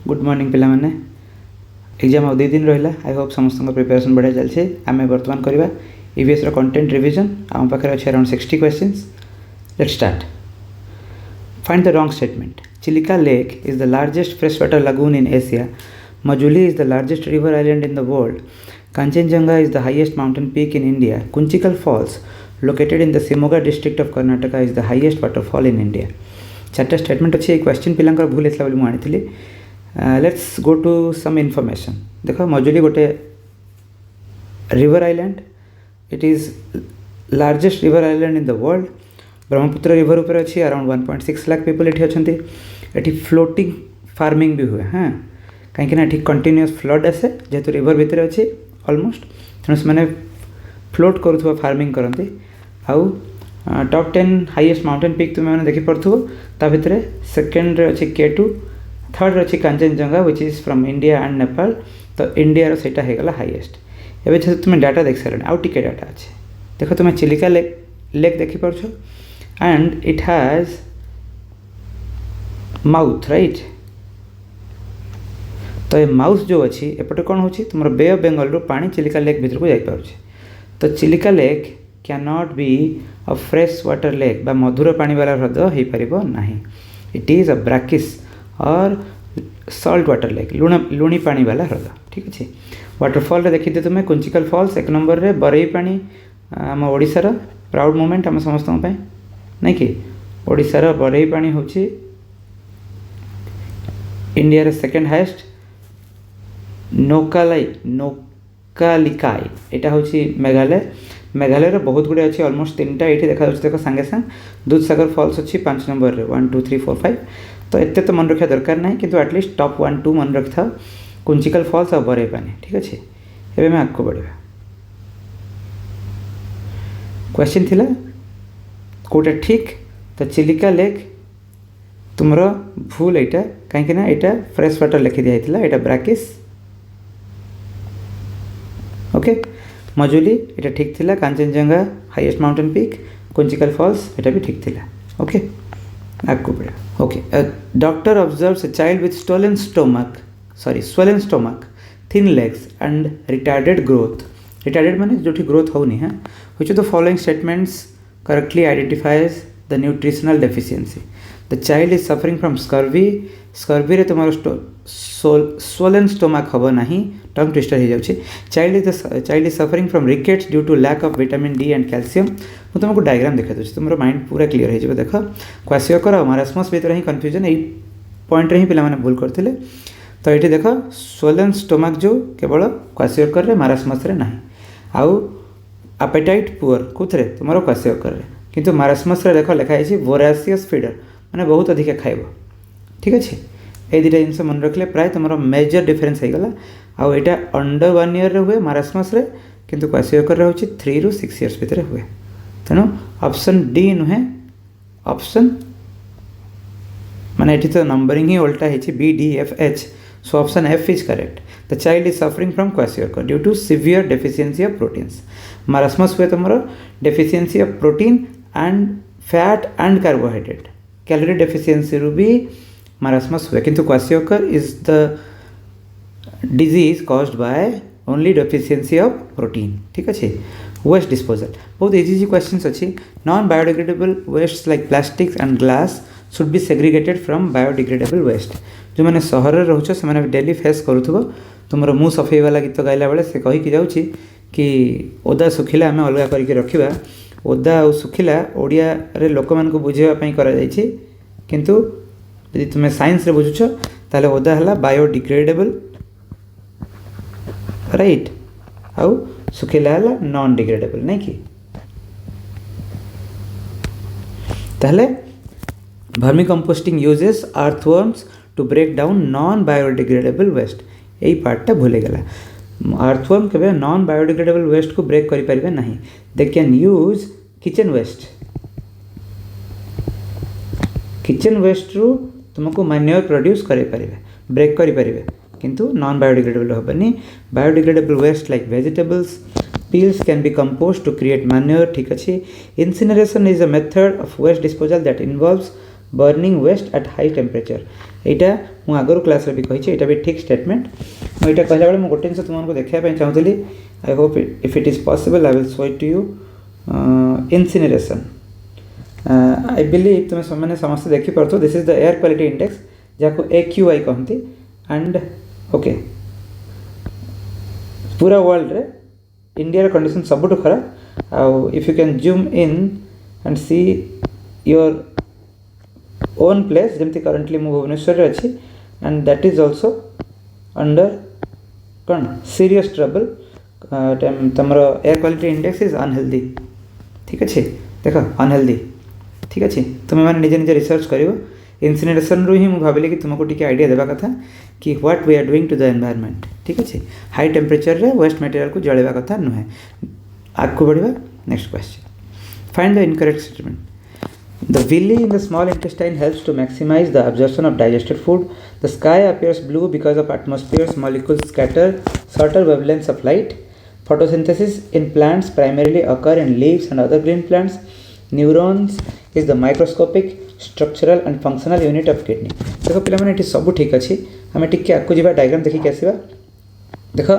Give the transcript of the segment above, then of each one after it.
Good morning पिला माने exam आ 2 दिन रहा। आई होप समस्त प्रिपेरेसन बढ़िया चलছে। आम बर्तमान करवा ईवीएस कंटेंट रिविजन। आम पाखे अच्छे around 60 questions. Let's start. Find the wrong statement. Chilika lake is the largest fresh water lagoon in Asia. Majuli is the largest river island in the world. Kanchenjunga is the highest mountain peak in India. Kunchikal falls located in the Shimoga district of Karnataka is the highest waterfall in India. 4टा statement अच्छे। ये question पिलांकर भूल होता बोली मुझे आनी। Let's go to some information. देख मजुली गोटे river island. It is largest river island in the world. Brahmaputra river ऊपर अच्छी अराउंड 1.6 लाख पीपल ये अच्छा। ये फ्लोटिंग फार्मिंग भी हुए। हाँ कहीं कंटिन्यूअस फ्लड आसे जेहेतु रिवर भितर अच्छी ऑलमोस्ट तेणु से फ्लोट करुवा फार्मिंग करती। आउ टॉप 10 हाईएस्ट माउंटेन पीक तुम्हें देखिपु ता भितर सेकेंड अच्छी K2, थर्ड अच्छी Kanchenjunga which is from India and Nepal. तो इंडिया सेटा होगला हाईएस्ट. एवं जेहतु तुम्हें डाटा देख सारे आउ टिके डाटा अच्छे। देख तुम्हें चिलिका लेक देखिपार and it has mouth right. तो ये माउथ जो अच्छी एपटे कौन हो तुम बे ऑफ बेंगल रू पानी चिलिका लेक भीतर को जापर. तो Chilika lake can not be a fresh water lake बा मधुर पानी वाला ह्रद हो पार ना. इट इज अ ब्राकिस और सॉल्ट वाटर लेक लुणी पानी वाला ह्रद. ठीक अच्छे. वाटरफॉल देखी थी तुम्हें कुंचिकल फॉल्स 1 नंबर रे. बरई पानी आम ओडिशार प्राउड मोमेंट आम समस्त नहीं कि ओडिशार बरई पानी हूँ इंडिया सेकेंड हाईएस्ट. नोकालिकाई यहाँ हूँ मेघालय. मेघालय बहुत गुड़े अच्छी ऑलमोस्ट 3टा ये देखा देख सागे सागे. दूधसागर फॉल्स अच्छी 5 नंबर रे 1 2 3 4 5. तो एत तो मन रखा दरकार ना कि एटलिस्ट टॉप 1 2 मन रखी था. कुंचिकल फॉल्स और बरई पानी. ठीक अच्छे. एवं मैं आगे बढ़ा. क्वेश्चन थिला कोटा ठीक. तो चिलिका लेक तुमर भूल यहाँ कहीं यहाँ फ्रेश वाटर लिखी दिया. यहाँ ब्राकिस. ओके. मजुली यहाँ ठीक थिला. Kanchenjunga highest mountain peak. Kunchikal falls यहाँ भी ठीक थिला. ओके आगे बढ़ा. Okay. Doctor observes a child with swollen stomach, thin legs and retarded growth. Retarded माने जो ग्रोथ हो नहीं है. Which of the following statements correctly identifies the nutritional deficiency? The child is suffering from scurvy. Scurvy रे तुम्हारा swollen stomach हबो नहीं. Tongue twister हो जाउछि. Child is suffering from rickets due to lack of vitamin D and calcium. मुझे तुमको diagram देखा दूसरी तुम माइंड पूरा क्लीयर हो. देख क्वासियोकर और मारास्मस भितर ही कन्फ्यूजन यही पॉइंट ही पिला भूल करते. तो ये देख स्वोलन स्टोमक जो केवल क्वासियोकर रे मारास्मस रे नहीं. आउ एपेटाइट पुअर कौन तुम क्वासियोकर रे. किंतु मारास्मस रे देख लिखाई वोरासियस फीडर माने बहुत अधिक खाइब. ठीक अच्छे. ये 2टा जिन मन रखिले प्राय तुम मेजर डिफरेन्स होगला. आउ यहाँ अंडर 1 ईयर रे हुए मारास्मस रे किंतु क्वासियोकर हूँ 3 ରୁ 6 इयर्स भितर हुए. तेणु ऑप्शन डी नुहे. ऑप्शन माने ये तो नंबरिंग ही उल्टा है B D F H. So option F is correct. The child is suffering from kwashiorkor due to severe deficiency of proteins. Marasmus हुए तुम deficiency of protein and fat and carbohydrate. Calorie deficiency रू भी marasmus हुए. किंतु kwashiorkor is the disease caused by only deficiency of protein. ठीक अच्छे. Waste disposal बहुत easy questions अच्छी. Non biodegradable waste like plastics and glass should be segregated from biodegradable waste. जो मैंने सहर में रोच से डेली फेस करूँ. तुम मुँह सफेई वाला गीत गाइला बेले से कहीकि जाऊँगी कि ओदा सुखिला आम अलग करके रखा. ओदा और सुखिला ओडिया रे लोक मान को बुझाई कराई. किंतु यदि तुम्हें साइंस रे बुझुछ ताले ओदा हला बायोडिग्रेडेबल राइट. आउ सुखिला हला नॉन डिग्रेडेबल नहीं कि. ताहले vermicomposting uses earthworms to break down non biodegradable waste. यही पार्टा भूले गला. अर्थवर्म के नॉन बायोडिग्रेडेबल वेस्ट को ब्रेक करि परिबे नहीं. They can use kitchen waste. Kitchen waste रू तुमको मैन्योर प्रोड्यूस करि परिबे ब्रेक करि परिबे. किंतु नॉन बायोडिग्रेडेबल हेनी. Biodegradable waste like vegetables peels can be composed to create manure. ठीक अच्छे. Incineration is a method of waste disposal that involves burning waste at high temperature. यहाँ मुझे आगुरी क्लास भी कही यहाँ भी ठीक स्टेटमेंट मुझे कहला बेले मुझे गोटे जिन तुमको देखा चाहूँगी I hope if it is possible I will show it to you incineration I believe तुम मैंने समस्त देखिपार this is the air quality index जहाँ AQI कहती एंड ओके पूरा वर्ल्ड रे इंडिया कंडीशन सबुठ खराब आउ if you can zoom in and see your own place जमती करंटली मु भुवनेश्वर अच्छी and that is also under कौन सीरियस ट्रबल तुम air quality index is unhealthy ठीक अच्छे देख अनहेल्दी ठीक अच्छे तुम्हें मैंने निजे निजे रिसर्च कर इनसिनरेशन रू ही मुझे भाविली कि तुमको टी आइडिया देवा कथा कि what we are doing to the environment ठीक अच्छे हाई टेम्परेचर रे वेस्ट मटेरियल को जलवा कथा नुहे आगू बढ़िया next question find the incorrect statement The villi in the small intestine helps to maximize the absorption of digested food. The sky appears blue because of atmosphere's molecules scatter shorter wavelengths of light. Photosynthesis in plants primarily occur in leaves and other green plants. Neurons is the microscopic, structural and functional unit of kidney. देखो पिला माने eighty सब ठीक अछि हमें टिके आकु जिबा diagram देखि के आसीबा देखो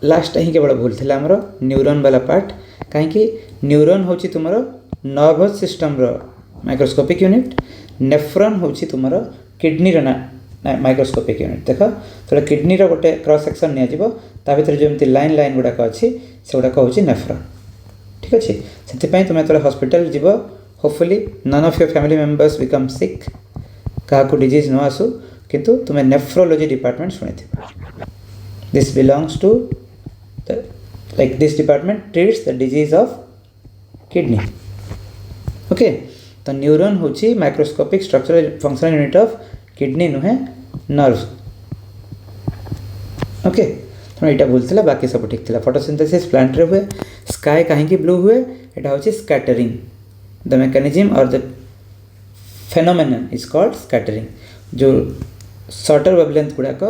लास्ट ही केवल भूल थिला हमरो न्यूरॉन वाला पार्ट काहे कि न्यूरॉन होची तुमरो नर्वस सिस्टम रो माइक्रोस्कोपिक यूनिट नेफ्रॉन होची तुमरो किडनी रो माइक्रोस्कोपिक यूनिट देख तो किडनी रो गोटे क्रॉस सेक्शन निया जिवो ता भीतर जेमती लाइन लाइन गुडा अछि से गुडा होची नेफ्रॉन ठीक अछि सेति पई तुमे तोले हॉस्पिटल जिवो hopefully none of your family members become sick का को डिजीज न आसु किंतु तुमे नेफ्रोलॉजी डिपार्टमेंट सुनिथिबा this belongs to the like this department treats the disease of kidney okay तो न्यूरॉन होची microscopic structural functional unit of kidney नुहे नर्व्स ओके तो यहाँ भूलता बाकी सब ठीक था फोटोसिंथेसिस प्लांट रे हुए स्काई कहीं ब्लू हुए यहाँ हूँ स्कैटरिंग द मेकानिज्म और the phenomenon is called scattering जो शॉर्टर वेवलेंथ गुड़ाक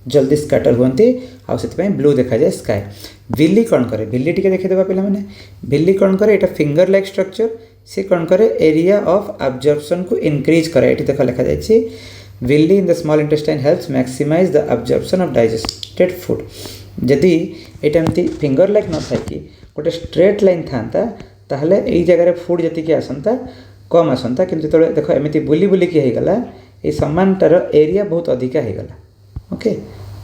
जल्दी स्कैटर हुए आउ ब्लू देखा जाए स्काई विली कौन करे विली टी देखीदेवा पे विली कौन करे यहाँ फिंगर लाइक स्ट्रक्चर सी कौन करे एरिया ऑफ अब्जॉर्प्शन को इनक्रीज करे ये देख लिखा जाए villi in the small intestine helps maximise the absorption of digested food जदि यहाँ एमती फिंगर लाइक न था कि गोटे स्ट्रेट लाइन था ताहले यही जगह फूड जी आसंता कम आसंता किंतु जो देख एमती बुली बुलिकी होगला ये सामानटार एरिया बहुत अधिका होगला ओके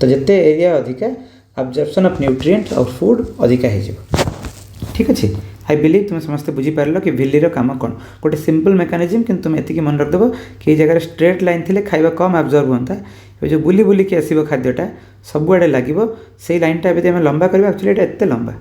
तो जिते एरिया अधिका अब्जॉर्प्शन ऑफ न्यूट्रिएंट और फूड अधिका हो ठीक अच्छे आई बिलीव तुम समस्ते बुझीपार कि विलीर काम कौन गोटे सिंपल मेकानिज्म कि तुम एति मन रखदेव कि ये जगह स्ट्रेट लाइन थी खाଇବା कम अब्जर्व होता ये जो बुली बुलिकी आसो खाद्यटा सबुआड़े लगे से लाइनटा आम लंबा करवा एक्चुअली एत लंबा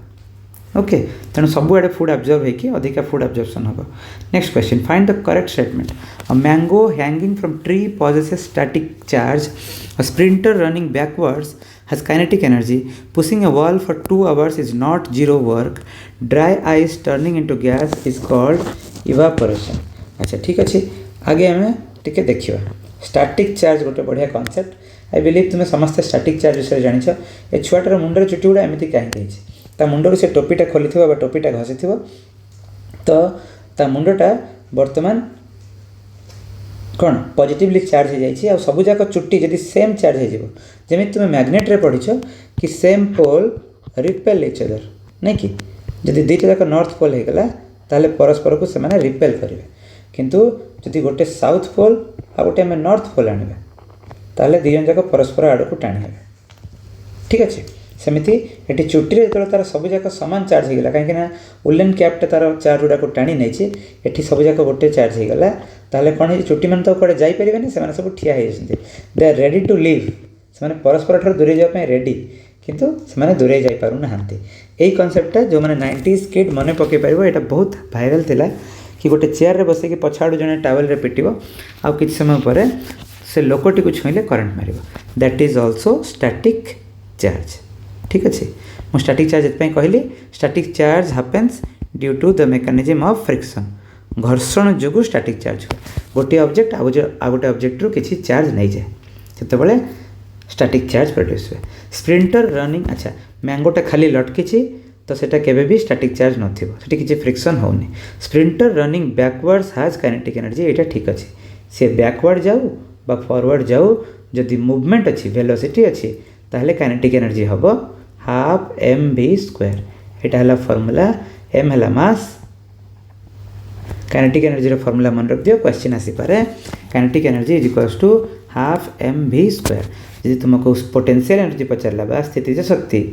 ओके तेणु सबुआड़े फूड अब्जर्व होगी अधिका फूड अब्जर्प्शन हम next question find the correct statement a mango hanging from tree possesses static charge a sprinter running backwards has kinetic energy pushing a wall for 2 hours is not zero work dry ice turning into gas is called evaporation अच्छा ठीक अच्छे आगे हमें टिके देखिए static charge गोटे बढ़िया concept I believe तुम्हें समस्त स्टैटिक चार्ज विषय जानिछ ए छुआटार मुंडर चुटी गुड़ा एमती कहीं ता मुंडर से टोपीटा खोली टोपीटा घसी तो ता मुंडटा बर्तमान कौन पॉजिटिवली चार्ज हो जाए सबूक चुट्टी जदि सेम चार्ज हो जमी तुम मैग्नेट रे पढ़ीछ कि same pole repel each other नहीं कि जदि दुईटा जाक नॉर्थ पोल होगला ताले परस्पर को से रिपेल करेंगे किंतु जदि गोटे साउथ पोल आ गोटे आम नॉर्थ पोल आने ताले दुजन जाक परस्पर आड़ को टाणी ठीक अच्छे सेमती ये चुट्टी जो तार सबूक सामान चार्ज होगा कहीं उलेन कैप्टा तार चार्ज गुड़ा टाणी नहीं ये सबूक गोटे चार्ज होगला ताले कौन है चुट्टी मैंने तो कड़े जापरेनि से सब ठिया होती they are ready to live से परस्पर ठार दूरे जावाई रेडी किंतु से दूरे जापार ना यही कनसेप्टा जो मैंने 90s किड मन पकई पार यहाँ बहुत भाइराल थिला कि गोटे चेयर रे बस पछाड़ू जड़े टावेल रे पिटिबो आउ किछ समय पर से लोकटी को छुईले करंट मार that is also static charge ठीक अच्छे मुझे स्टैटिक चार्ज ये कहली static charge happens due to the mechanism of friction घर्षण जो स्टैटिक चार्ज हुए गोटे ऑब्जेक्ट आ गोटे ऑब्जेक्ट रू किसी चार्ज नहीं जाए से स्टैटिक चार्ज प्रोड्यूस हुए स्प्रिंटर रनिंग अच्छा मैंगोटा खाली लटकी तो सेटा केबे भी स्टैटिक चार्ज नथिबो सेठी किछि फ्रिक्शन होनी sprinter running backwards has kinetic energy एटा ठीक अछि से बैकवर्ड जाऊ बा फॉरवर्ड जाऊ जदि मूवमेंट अच्छी वेलोसिटी अच्छी ताहले काइनेटिक एनर्जी हम हाफ एम वी स्क्वायर एटा है फॉर्मूला एम है मास काइनेटिक एनर्जी फॉर्मूला मन रख दियो क्वेश्चन आसी पारे kinetic energy is equals to half M we square यदि तुमको पोटेंशियल एनर्जी पचारा बा स्थितिज शक्ति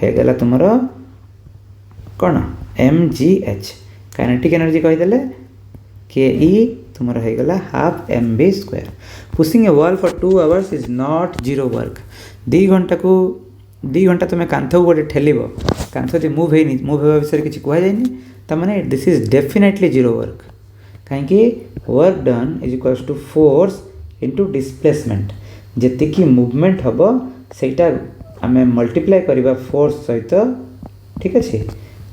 है तुम कौन m g h kinetic energy कहीदेले के ई तुम होगा half M we square pushing a wall for 2 hours is not zero work 2 घंटा तुम्हें कांथ को गोटे ठेल कांथ यदि मूव होगा विषय किसी कहुनी तमाने this is definitely zero work कहीं work done is equals to force into displacement जी मूवमेंट हम सेटा आम मल्टीप्लाई करवा फोर्स सहित ठीक अच्छे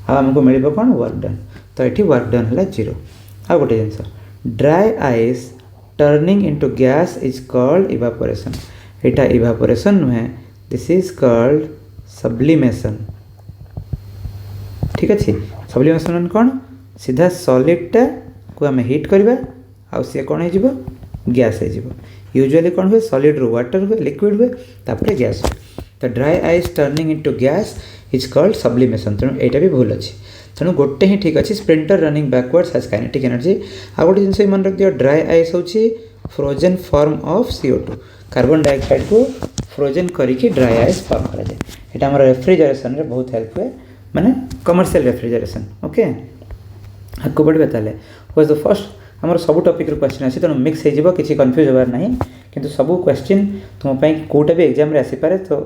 आमको मिल कौन वर्क डन तो ये वर्क डन है जीरो आ गोटे जिनस dry ice turning into gas is called evaporation यहाँ इवापोरेशन नुहे दिस इज कॉल्ड सब्लिमेशन ठीक अच्छे सब्लिमेशन कौन सीधा सॉलिडटा को आम हिट करवा आउ सी कौन हो गैस हो यूजुअली कौन हुए सॉलिड रू वाटर हुए लिक्विड हुए तापर गैस हुए तो dry ice turning into gas is called sublimation तेणु यहाँ भी भूल अच्छी तेणु गोटे ही ठीक अच्छे sprinter running backwards has kinetic energy आ गोटे जिन मन रख दियो ड्राई आइस हूँ frozen form of CO2 carbon dioxide को फ्रोजेन करके ड्राई आइस फॉर्म करा जाए यहाँ आम रेफ्रिजरेशन रे बहुत हेल्प हुए माने कमर्शियल रेफ्रिजरेशन ओके आगे बढ़िया ताले वाज द फर्स्ट आमर सब टॉपिक क्वेश्चन अच्छी तेणु मिक्स हो किसी कन्फ्यूज होबार ना किंतु सब क्वेश्चन तुमपाई कौटा भी एग्जाम आसीपे तो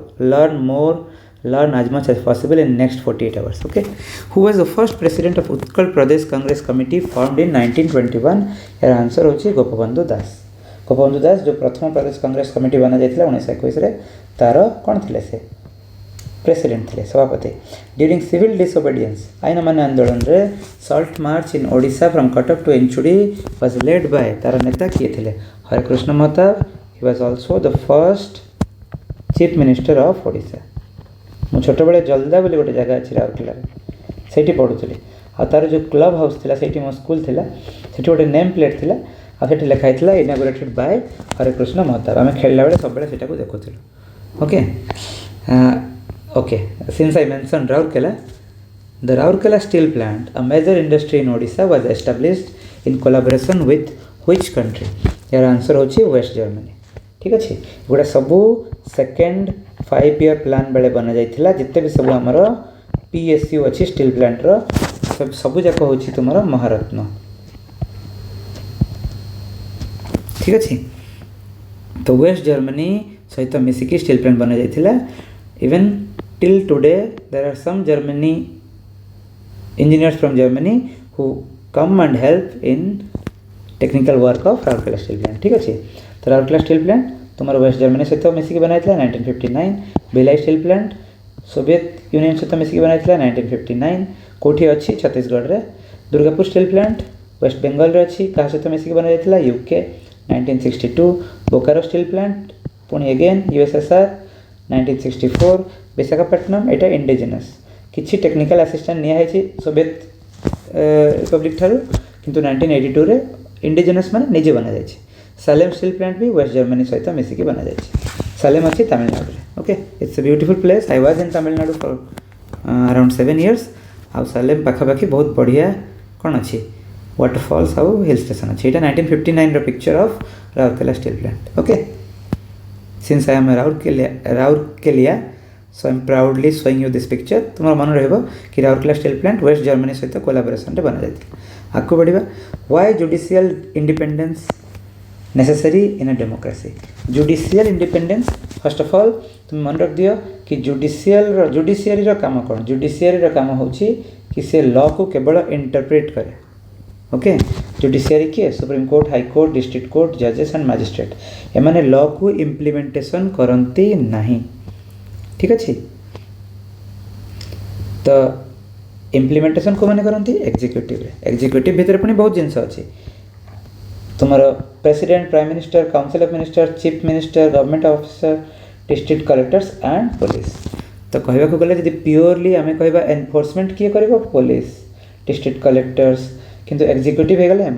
learn as much as possible in next 48 hours okay who was the first president of Utkal Pradesh Congress Committee formed in 1921 यार आंसर होची गोपबंधु दास जो प्रथम प्रदेश कांग्रेस कमिटी बना जाइथिला 1921 रे तार कोन थिले से प्रेसिडेंट थिले सभापति ड्यूरिंग सिविल डिसोबीडियंस आईन मान आंदोलन रे salt march in Odisha from Cuttack to Inchudi was led by तार नेता किए थिले Harekrushna Mahtab he was also the first chief minister of Odisha मु छोट बड़े जलदा बोली गोटे जगह अच्छी राउरकेला से पढ़ुली आ तार जो क्लब हाउस थी से मो स्कूल थी से गोटे नेम प्लेट थी आठ लिखाई इनागुरेटेड बाय हरिकृष्ण महताब आम खेलला बेले सब से देखुलु okay okay since I mention Rourkela the Rourkela steel plant a major industry in Odisha was established in collaboration with which country यार आंसर होची वेस्ट जर्मनी ठीक अच्छे गोटे सबू सेकेंड 5 ईयर प्लान बेले बना जाइथिला जिते भी सब आमर PSU अच्छी स्टील प्लांट रो सबू जाक हूँ तुम महारत्न ठीक अच्छे तो वेस्ट जर्मनी सहित मिसिकी स्टील प्लांट बना जाइथिला even till today there are some Germany engineers from Germany who come and help in technical work of Rourkela steel plant ठीक अच्छे तो राउरकेला स्टील प्लांट तुम वेस्ट जर्मनी सहित मिसिकी बनाई 1959 Bhilai steel plant Soviet Union सहित मिसिकी बनाई 1959 कोठी अच्छी छत्तीसगढ़ रे दुर्गापुर स्टील प्लांट वेस्ट बेंगल रे अच्छी कहा सहित मिसिकी बनाई UK 1962 बोकारो स्टील प्लांट पुणी अगेन USSR 1964 विशाखापट्टनम एटा इंडिजिनस किसी टेक्निकल असिस्टेंट निया सोवियत रिपब्लिक ठारू किंतु 1982 रे इंडिजिनस माने निजे बना जाए सालेम स्टील प्लांट भी वेस्ट जर्मनी सहित मिसिकी बना जाए सालेम अच्छी Tamil Nadu okay it's a beautiful place I was in Tamil Nadu for around 7 years आउ सालेम पाखापाखि बहुत बढ़िया कौन अच्छी वाटरफॉल्स आउ हिल स्टेशन अच्छी यहाँ 1959 रो picture of Rourkela steel plant okay since I am राउरकेलिया so I am proudly showing you this picture तुम मन रहा कि Rourkela steel plant West Germany सहित कोलाबोरेशन बना जाए आगे बढ़िया why judicial independence necessary in a democracy judicial independence first of all तुम मन रख दियो कि जुडिशियरी काम कौन जुडिशियरी काम हूँ कि से लॉ को केवल इंटरप्रेट करे ओके जुडिशियरी किए supreme court high court district court जजेस एंड मैजिस्ट्रेट एमाने लॉ को इम्प्लीमेंटेशन करती नहीं ठीक अच्छे तो इम्प्लीमेंटेशन को मैंने करती एग्जीक्यूटिव भितर पुणी बहुत जिनस अच्छी तुमर president prime minister council of minister chief minister government officer district collectors and police तो कहवाक गले जब प्योरली आम कह एनफोर्समेंट किए कर पुलिस डिस्ट्रिक्ट कलेक्टर्स किंतु एग्जीक्यूटिव हो गले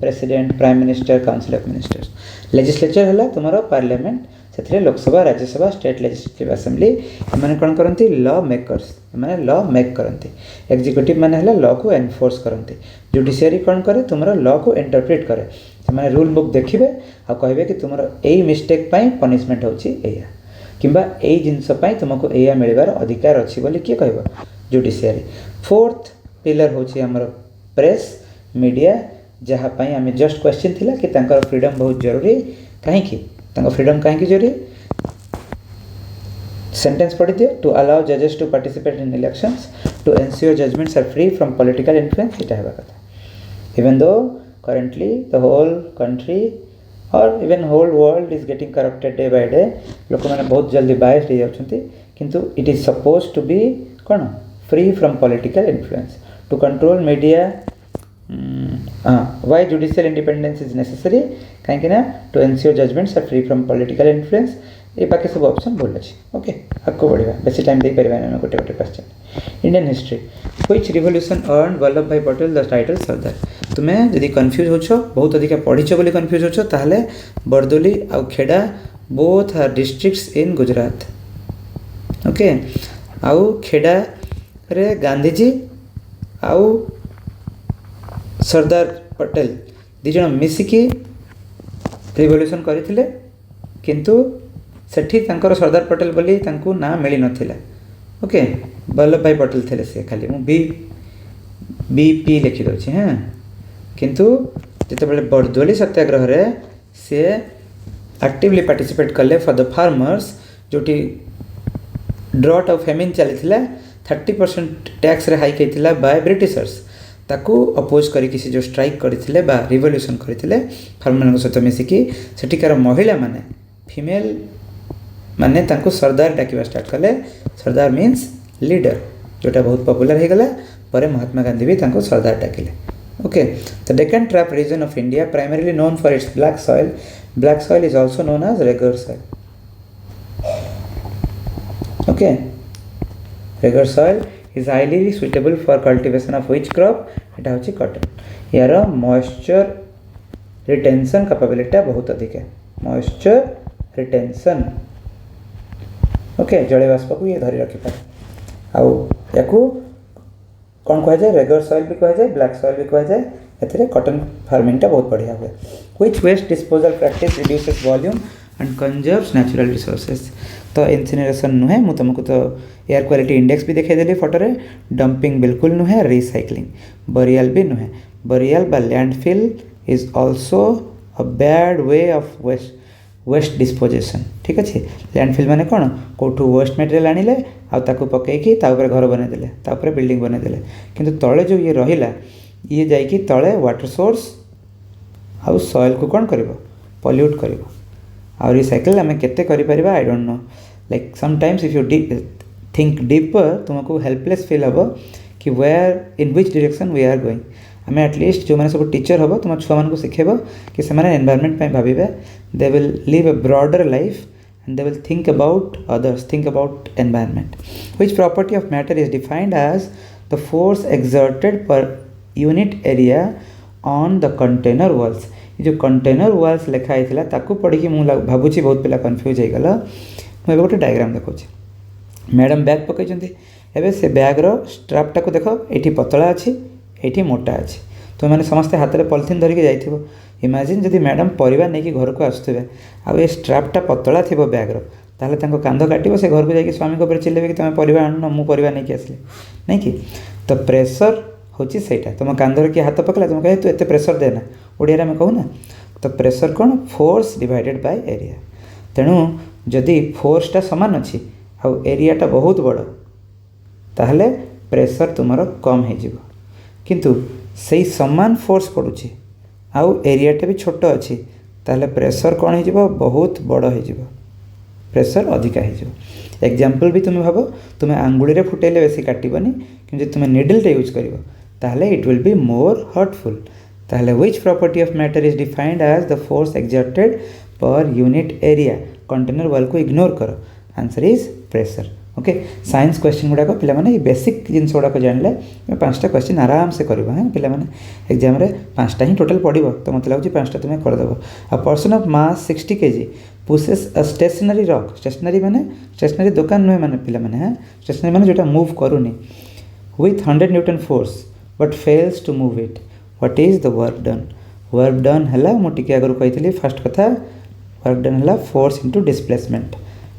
president prime minister council of ministers legislature है तुम्हारा पार्लियामेंट से Lok Sabha Rajya Sabha state legislative assembly एमाने कौन करती लॉ मेकर्स एमाने लॉ मेक करती एग्जीक्यूटिव माने है लॉ को एनफोर्स करती जुडिशियरी कौन करे तुम्हारा लॉ को इंटरप्रेट करे से रूल बुक देखिए आ कहे कि तुम यही मिस्टेक पनिशमेंट होची किंबा यही जिनस तुमको या मिलबार अधिकार अच्छी बोली किए कह जुडिशियरी फोर्थ पिलर होची हमर प्रेस मीडिया जहाँपाई आम जस्ट क्वेश्चन थिला कि तांकर फ्रीडम बहुत जरूरी कहीं फ्रीडम कहीं जरूरी सेंटेंस पढ़ी दियो टू अलाउ जजेस to participate in elections to ensure judgements are free from political influence इटा हेबा कथा even though currently the whole country or even whole world is getting corrupted day by day लोक मैंने बहुत जल्दी biased हो जाउछंती किंतु it is supposed to be कौन free from political influence to control media why judicial independence is necessary कहीं ना to ensure judgments are free from political influence ये बाकी सब ऑप्शन बोल अच्छे ओके आपको बढ़िया बेसी टाइम दे पारिबा मैं गोटे गोटे question Indian history which revolution earn Vallabh भाई पटेल द टाइटल सरदार तुम्हें जदि कन्फ्यूज होछो बहुत अधिक पढ़ीछ बोली कन्फ्यूज होछो ताहले बरदोली आउ Kheda both are districts in Gujarat okay आउ खेड़ा रे गांधीजी आउ सरदार पटेल दी जन मिसिकी रिवोल्यूशन करथिले किंतु सेठी तांकर सरदार पटेल बोली तांकू ना मिली नथिला ओके वल्लभ भाई पटेल थे से खाली मु बी पी लिखि दउछि हां किंतु जते बेले बरदोली सत्याग्रह रे से एक्टिवली पार्टिसिपेट कले फॉर द फार्मर्स जोटी ड्रॉट ऑफ फेमिन चलीथिला 30% टैक्स रे हाइक हेतिला बाय ब्रिटिशर्स ताकू अपोज करी किसी जो स्ट्राइक करथिले बा रिवोल्यूशन करथिले फार्मर सहित मिसिकी सेठिकार महिला माने फीमेल माने तांको सरदार डाकिबा स्टार्ट कले सरदार मीन्स लीडर जोटा बहुत पॉपुलर हो गला पर महात्मा गांधी भी तांको सरदार डाकिले okay the Deccan trap region of India primarily known for its black soil is also known as regur soil okay regur soil is highly suitable for cultivation of which crop एटा होची कॉटन यार मॉइस्चर रिटेंशन कैपेबिलिटी बहुत अधिक है moisture retention okay जड़े बाष्प को ये धरी रखी पारे आउ याकू कौन कह जाए रेगर सॉइल भी कह जाए ब्लैक सॉइल भी कह जाए एथिरे कॉटन फार्मिंग बहुत बढ़िया हुए which waste disposal practice reduces volume and conserves natural resources तो इनसिनरेशन नुहे मु तुमको तो एयर क्वालिटी इंडेक्स भी देखाई देली फोटो रे डंपिंग बिल्कुल नुहे रिसाइक्लिंग बरियाल भी नुहे बरियाल बा landfill is also a bad way of waste disposition ठीक अच्छे लैंडफिल माने कौन कौटू वेस्ट मटेरियल आनिले आउ पकईकि घर बनईदे बिल्डिंग बनईदे किंतु तले जो ये रहिला ये जाइए तले वाटर सोर्स आउ सॉइल को कौन कर पल्यूट कर आउ रिसाइकल आम केते कर I don't know like sometimes if you think deeper तुमको हेल्पलेस फील हम कि where in which direction we are going आम एटलिस्ट जो मैंने सब टीचर हम तुम छुआ मान शिखेब कि से एनवायरनमेंट भावे they will live a broader life and they will think about others think about environment which property of matter is defined as the force exerted per unit area on the container walls जो container walls लिखाई ताकू पढ़ी मुझे भावुँ बहुत पिला confuse हो गला मुझे गोटे डायग्राम देखा मैडम बैग पकई एवं से बैग्र स्ट्रापटा को देख ये पतला अच्छी ये मोटा अच्छी तो मैंने समस्ते हाथ में पॉलिथिन धरिकी जाइए इमेजिन जदि मैडम परिवार नहीं घर को आसुवे आ ये स्ट्रापटा पतला थी बैग्र ताहले कांध काटो से घर को जाकि स्वामी को चिल्लेबे कि तुम परिवार आनुन मु परिवार नहीं आसली नहीं कि तो प्रेसर हूँ सहीटा तुम कांधर किए हाथ पकड़ा तुम कहे तू एत प्रेसर देना ओडिया में कहूना तो प्रेसर कौन फोर्स डिवाइडेड बाय एरिया तेणु जदि फोर्सटा सामान अच्छी आउ एरियाटा बहुत बड़ ताहले प्रेसर तुमर कम हो किंतु से समान फोर्स पड़ुछि आउ एरियाटा भी छोट अच्छी ताहले प्रेसर कौन हो बहुत बड़ हो प्रेसर अधिका हो एग्जाम्पल भी तुम्हें भाव तुम्हें आंगुड़ी रे फुटेले बेसी काटबनी कि तुम्हें निडलटा यूज कर ताहले it will be more hurtful ताहले which property of matter is defined as the force exerted per unit area container wall को इग्नोर करो answer is pressure okay science question गुड़ाक पे बेसिक जिनस गुड़ाक जानले 5टा क्वेश्चन आराम से कर पे एग्जाम रे 5टा ही टोटल पड़ो तो मतलब लगुच 5टा तुम्हें करदेव a person of mass 60 kg pushes a stationary rock stationary माने स्टेशनरी दुकान नुहे माने पिला माने हाँ स्टेशनरी माने जोटा मूव करूनी with 100 newton force but fails to move it what is the work done है मुझे आगु कही फास्ट कथा वर्क डन है फोर्स इंटू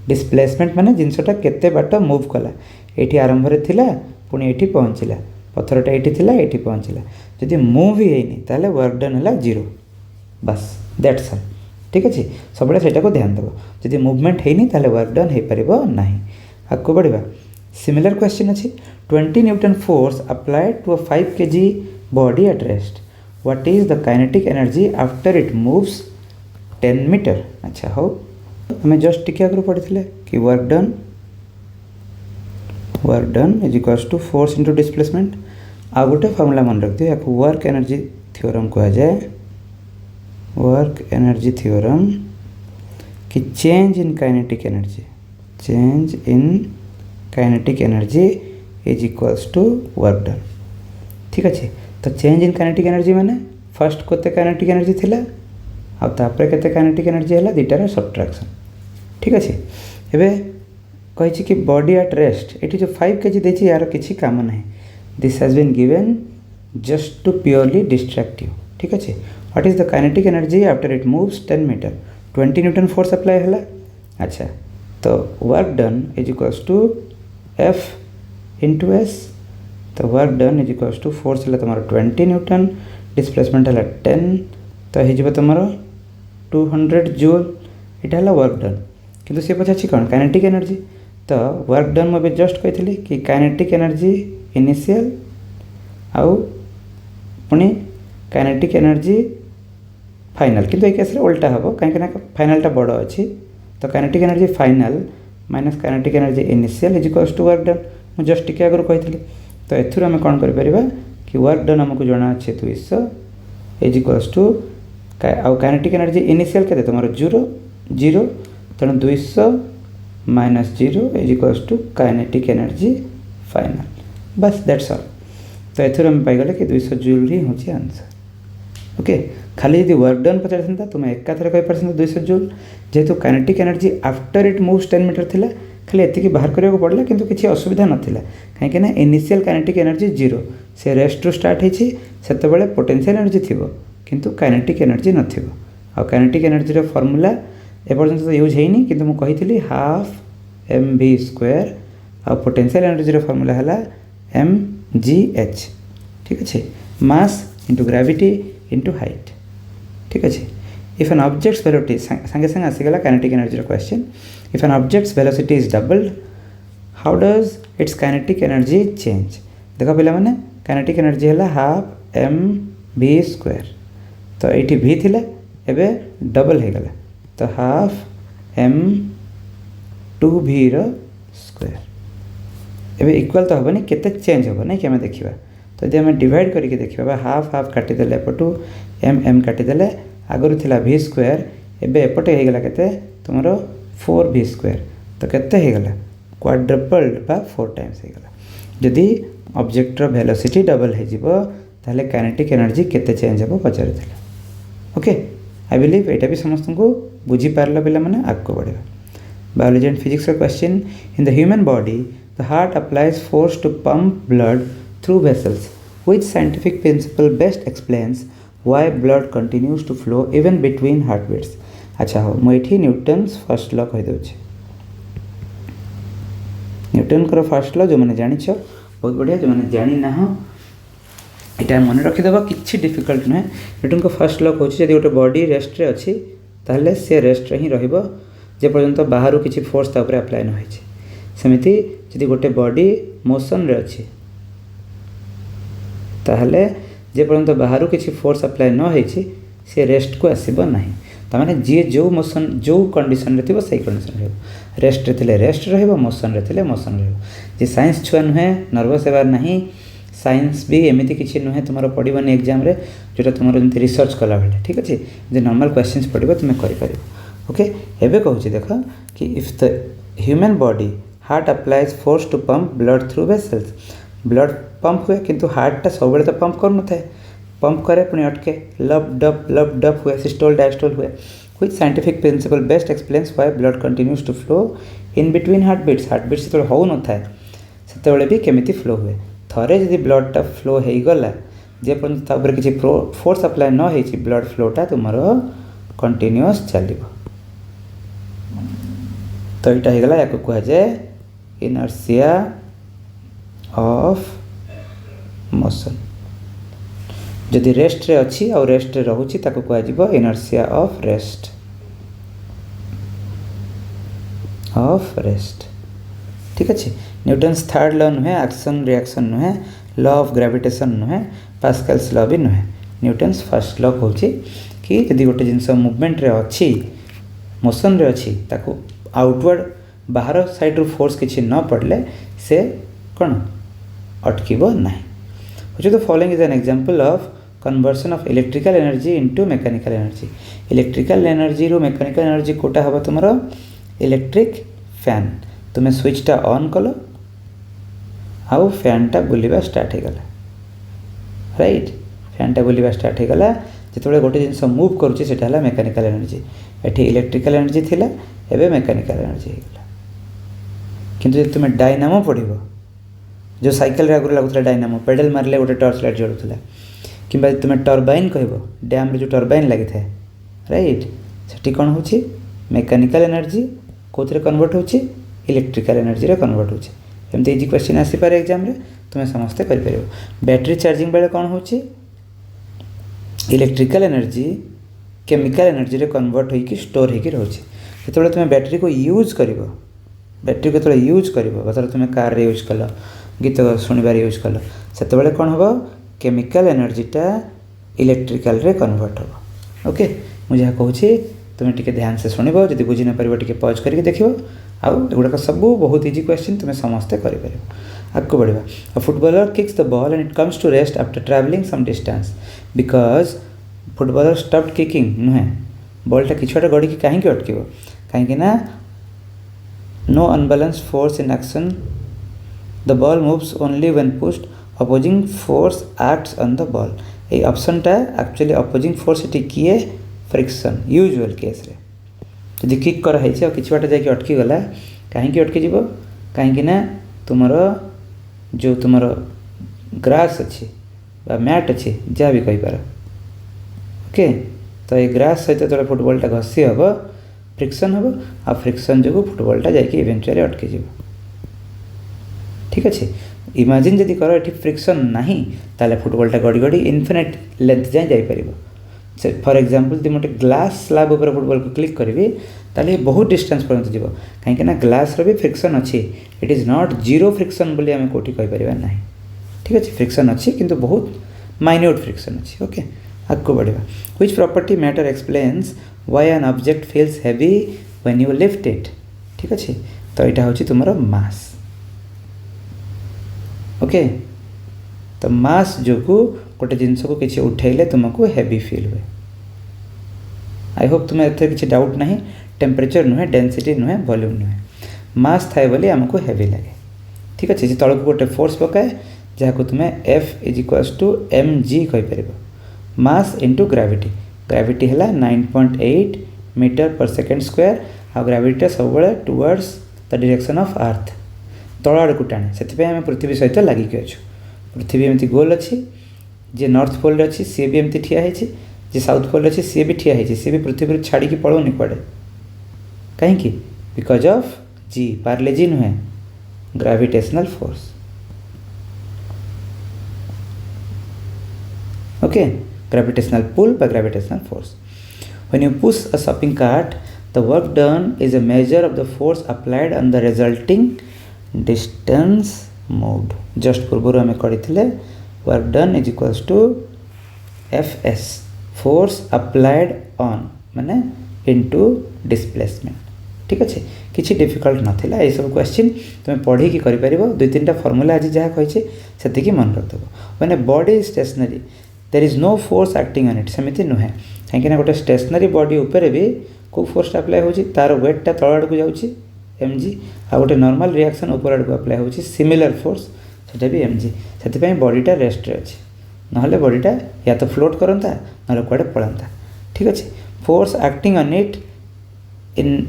डिस्प्लेसमेंट माने जिनसटा केते बाट मूव कला ये आरंभ थिला पुणी ये पहुँचला पत्थरटा ये थिला ये पहुँचला जदि मूव ही है वर्क डन है 0 बस दैट्स ऑल ठीक अच्छे सब से ध्यान देव जदि मूवमेंट है वर्क डन हो पार ना आगे बढ़ा सिमिलर क्वेश्चन अच्छी 20 newton force applied to a 5 kg body at rest what is the kinetic energy after it moves 10 meter अच्छा हो हमें जस्ट टिके आगे पढ़ी कि work done is equals to force into displacement आ गोटे फॉर्मूला मन रख दियो या वर्क एनर्जी थ्योरम कहा जाए वर्क एनर्जी थ्योरम कि change in kinetic energy is equals to work done ठीक अच्छे तो चेंज इन काइनेटिक एनर्जी माने फर्स्ट कोते काइनेटिक एनर्जी थिला आ तापर केते काइनेटिक एनर्जी है दुटार सब्ट्रैक्शन ठीक अच्छे एवं कही कि बॉडी एट रेस्ट ये जो 5 kg देती यार किसी काम ना this has been given just to purely distract you ठीक अच्छे what is the kinetic energy after it moves 10 meter 20 newton force apply है अच्छा तो work done is equals to F into S तो work done is equals to force है तुम 20 Newton displacement है 10 तो हो तुम 200 जूल यहाँ है वर्क डन किंतु सी पचार कौन काइनेटिक एनर्जी तो वर्क डन मुझे जस्ट कही कि काइनेटिक एनर्जी इनिशियल आउ पुणी काइनेटिक एनर्जी फाइनल किंतु एक केस उल्टा हम कहीं फाइनलटा बड़ अच्छी तो kinetic energy final minus kinetic energy initial is equals to work done मुझे जस्ट टिके आगु कही तो एथुर आम कौन कर कि वर्क डन आमको जना अच्छे 200 इज इक्वल्स टू आउ काइनेटिक एनर्जी इनिशियल के तुम 0 तेणु 200 minus 0 is equals to kinetic energy final बस दैट्स ऑल तो एथुर आम पाईगले कि 200 जूल ही हूँ आंसर ओके खाली यदि वर्क डन पचार था तुम एका थरे कही पार 200 जूल जेहेतु kinetic energy after it moves 10 metre थिला खाली एति बाहर करने को पड़ा किंतु किसी असुविधा नाला कहीं इनिशियल काइनेटिक एनर्जी 0 से रेस्ट रू स्टार्ट होती से पोटेंशियल एनर्जी थी किंतु काइनेटिक एनर्जी नथिबो आ काइनेटिक एनर्जी रो फार्मूला एपर्यंत तो यूज होनी किंतु मु कही हाफ mv² आ पोटेंशियल एनर्जी रो फार्मूला है mgh ठीक अच्छे mass into gravity into height ठीक अच्छे इफ एन ऑब्जेक्ट्स वेलोसिटी संगे संगे आसीगला काइनेटिक एनर्जी रो question if an object's velocity is doubled how does its kinetic energy change देख पे मैंने काइनेटिक एनर्जी है हाफ mv² तो ये भी थिला एबे डबल हो गला तो हाफ m2v स्क्वायर एबे इक्वल तो हेनी केते चेंज हो नहीं कि आम देखा तो यदि आम डिवाइड करके देखा हाफ हाफ काटिदेले एपटू m काटिदेले आगुरी थिला v² एबे एपटे हो गला केते तुमर 4v² तो केते हो गला क्वाड्रपल्ड बा 4 टाइम्स हो गला जदि ऑब्जेक्टर वेलोसिटी डबल हो ताले काइनेटिक एनर्जी केते चेंज हो पचार ओके आई बिलीव यहाँ भी समस्त को बुझीपार पे आगे बढ़ा biology and physics question in the human body the heart applies force to pump blood through vessels which scientific principle best explains why blood continues to flow even between heart beats अच्छा हो मुझे Newton's first law कहीदे Newton को first law जो मैंने जानिछ बहुत बढ़िया जो मैंने जानी ना यहाँ मन रखिदेव कि डिफिकल्ट नुहे न्यूटन को फर्स्ट लॉ कहूँ जब गोटे बॉडी रेस्ट अच्छी ताहले से रेस्ट ही जे पर्यंत बाहर किसी फोर्स तापर अप्लाई न सेमती जदि गोटे बॉडी मोशन रे अच्छी ताहले जे पर्यंत बाहर किसी फोर्स अप्लाई न सी रेस्ट को आसब ना ताने जी जो मोशन जो कंडीशन रे थी कंडीशन रेस्ट रे रेस्ट रोशन रे मोशन जी साइंस छुआ नुहे नर्वस होबार नहीं साइंस भी एमती किसी नुहे तुम पड़ोनी एग्जाम रे जोटा तुम जमी रिसर्च कला बेले ठीक अच्छे जो नॉर्मल क्वेश्चंस पढ़ो तुम कर ओके एवं कहूँ देख कि if the human body heart applies force to pump blood through vessels. Blood pump हुए किंतु हार्टा सब तो पंप कर न था, पंप करे पुणी अटके, लब डप हुए, सिस्टोल डायस्टोल हुए। Which scientific principle best explains why blood continues to flow in between heartbeats? हार्टबिट्स जो हो न था से भी केमिति फ्लो हुए। थरे जदि ब्लडटा फ्लो हो गला जेपर्यंत किसी फोर्स अप्लाई न हो ब्लड फ्लोटा तुम कंटिन्यूअस चलो। तो यहाँ होगा या कहुए इनर्शिया ऑफ मोशन। जदि रेस्ट रे अच्छी और रेस्ट रे रहूची ताको कहुआ इनर्शिया ऑफ रेस्ट। ठीक अच्छे। न्यूटन्स थर्ड लॉ नुहे, एक्शन रिएक्शन नुहे, लॉ ऑफ ग्रेविटेशन नुहे, पास्कल्स लॉ भी नुहे। न्यूटन्स फर्स्ट लॉ कहूँ कि यदि गोटे जिनस मुवमेंट रे अच्छी मोशन रे अच्छी ताको आउटवर्ड बाहर साइड रू फोर्स किसी न पड़ले से कौन अटकीब ना। The following is an example of conversion of electrical energy into mechanical energy. Electrical energy रू मैकेनिकल एनर्जी कोटा हम तुम इलेक्ट्रिक फैन। तुम्हें स्विचटा ऑन कल आउ फैनटा बुलवा स्टार्ट हो गला, राइट। फैनटा बुलवा स्टार्ट हो गला जो गोटे जिनस मूव करुँचा मैकेनिकल एनर्जी। एटी इलेक्ट्रिकल एनर्जी थिला, एबे मैकेनिकल एनर्जी हो गला। किंतु जो तुम्हें डायनामो पढ़ जो साइकिल आगुरी लगुला डायनामो पेडल मारे गोटे टर्च लाइट जलूला कि तुम्हें टर्बाइन कह डैम जो टर्बाइन लगी था, राइट। से कौन हो मैकेनिकल एनर्जी कौन कन्वर्ट हो इलेक्ट्रिकल एनर्जी रे कन्वर्ट होची। एमती इजी क्वेश्चन आसीपारे एग्जाम रे तुम्हें समस्ते कर पार। बैटरी चार्जिंग बेले कौन हो इलेक्ट्रिकल एनर्जी केमिकल एनर्जी रे कन्वर्ट होइकी स्टोर होइकी रहउची। जेतबेले तुम्हें बैटरी को यूज कर बैटरी को यूज कर तुम्हें कार रे यूज कल गीत शुणबार यूज कल से कौन हम केमिकल एनर्जीटा इलेक्ट्रिकल रे कन्वर्ट हो। ओके मुझे कहूँ तुम्हें टिके ध्यान से शुणव, जब बुझी न पार टिके पॉज करके देखो। आउ एगुड़ाक सब बहुत इजी क्वेश्चन तुम्हें समस्ते करें। आगे बढ़ा। A footballer kicks the ball and it comes to rest after travelling some distance because footballer stopped kicking नुहे बॉलटा कि गड़ी कहीं अटक कहीं no unbalance force in action the ball moves only when pushed opposing force acts on the ball. ये ऑप्शनटा actually opposing force ये किए फ्रिक्शन यूजुअल केस रे यदि किक कराई कि बाट जा अटकी गला कहीं अटकी जीव कहीं तुमर जो तुमर ग्रास अच्छी मैट अच्छी जहाँ भी कहींपार। ओके तो ये ग्रास सहित जो फुटबॉलटा घसी हम फ्रिक्शन हम आ फ्रिक्शन जो फुटबॉलटा जा इवेंचुअली अटकी जीव। ठीक अच्छे। इमेजिन जदि कर ये फ्रिक्शन नहीं ताले फुटबॉलटा गड़ी गड़ी इनफिनिट लेंथ जाए जापर। फॉर एग्जांपल यदि मोटे ग्लास स्लैब ऊपर फुटबॉल को क्लिक करी ताले बहुत डिस्टेंस पर्यंत जीव कहीं ग्लास भी फ्रिक्शन अच्छी। It is not zero friction बोली आम कौटी कहीपर ना। ठीक अच्छे फ्रिक्शन अच्छी किंतु बहुत माइन्यूट फ्रिक्शन अच्छी। ओके आगे बढ़ा। Which property matter explains why an object feels heavy when you lift it. ठीक अच्छे। तो यहाँ हूँ तुम मास। ओके तो मास जो गोटे जिनस को किसी उठेले तुमको हेवी फील हुए। आई होप तुम्हें एथे किसी डाउट नहीं। टेम्परेचर नुहे डेंसिटी नुहे वॉल्यूम नुहे मास थाए बोली आमको हेवी लगे। ठीक अच्छे। तौक गोटे फोर्स पकाए जहाँ तुम्हें F is equals to M G कहीपर मास इंटू ग्राविटी। ग्राविटी है 9.8 मीटर पर सेकेंड स्क्वायर आ ग्राविटी सब towards the direction of earth तल आड़ को टाणे से आम पृथ्वी सहित लगिक अच्छु। पृथ्वी एमती गोल अच्छी जे नॉर्थ पोल अच्छी सी भी एमती ठिया है जे साउथ पोल अच्छी सी भी ठिया है सी भी पृथ्वी छाड़ी पड़ोनी कुआड़े कहीं बिकॉज ऑफ जी पार्ले जी नुहे gravitational force. Okay gravitational pull by gravitational force. When you push a shopping cart the work done is a measure of the force applied on the resulting distance moved. Just पूर्व आम करते work done is equals to F S force applied on माने into displacement. ठीक अच्छे किसी difficult नाला ये सब क्वेश्चन तुम पढ़ी कर दुई तीन टा फर्मूला आज जहाँ कही से मन रखिदेव। मैंने body is stationary there is no force acting on it सेमती नुहे कहीं गोटे स्टेशनरी बॉडी उपर भी को फोर्स अप्लाई होची तार वेटटा तल आड़ को जाऊँगी mg आ गोटे नॉर्मल रिएक्शन ऊपर आड़ को अप्लाई होची सिमिलर फोर्स सेटा भी mg से बॉडीटा रेस्ट रे अच्छे ना बॉडीटा या तो फ्लोट करता ना कुआडे पड़ता ठीक अच्छे force acting on it in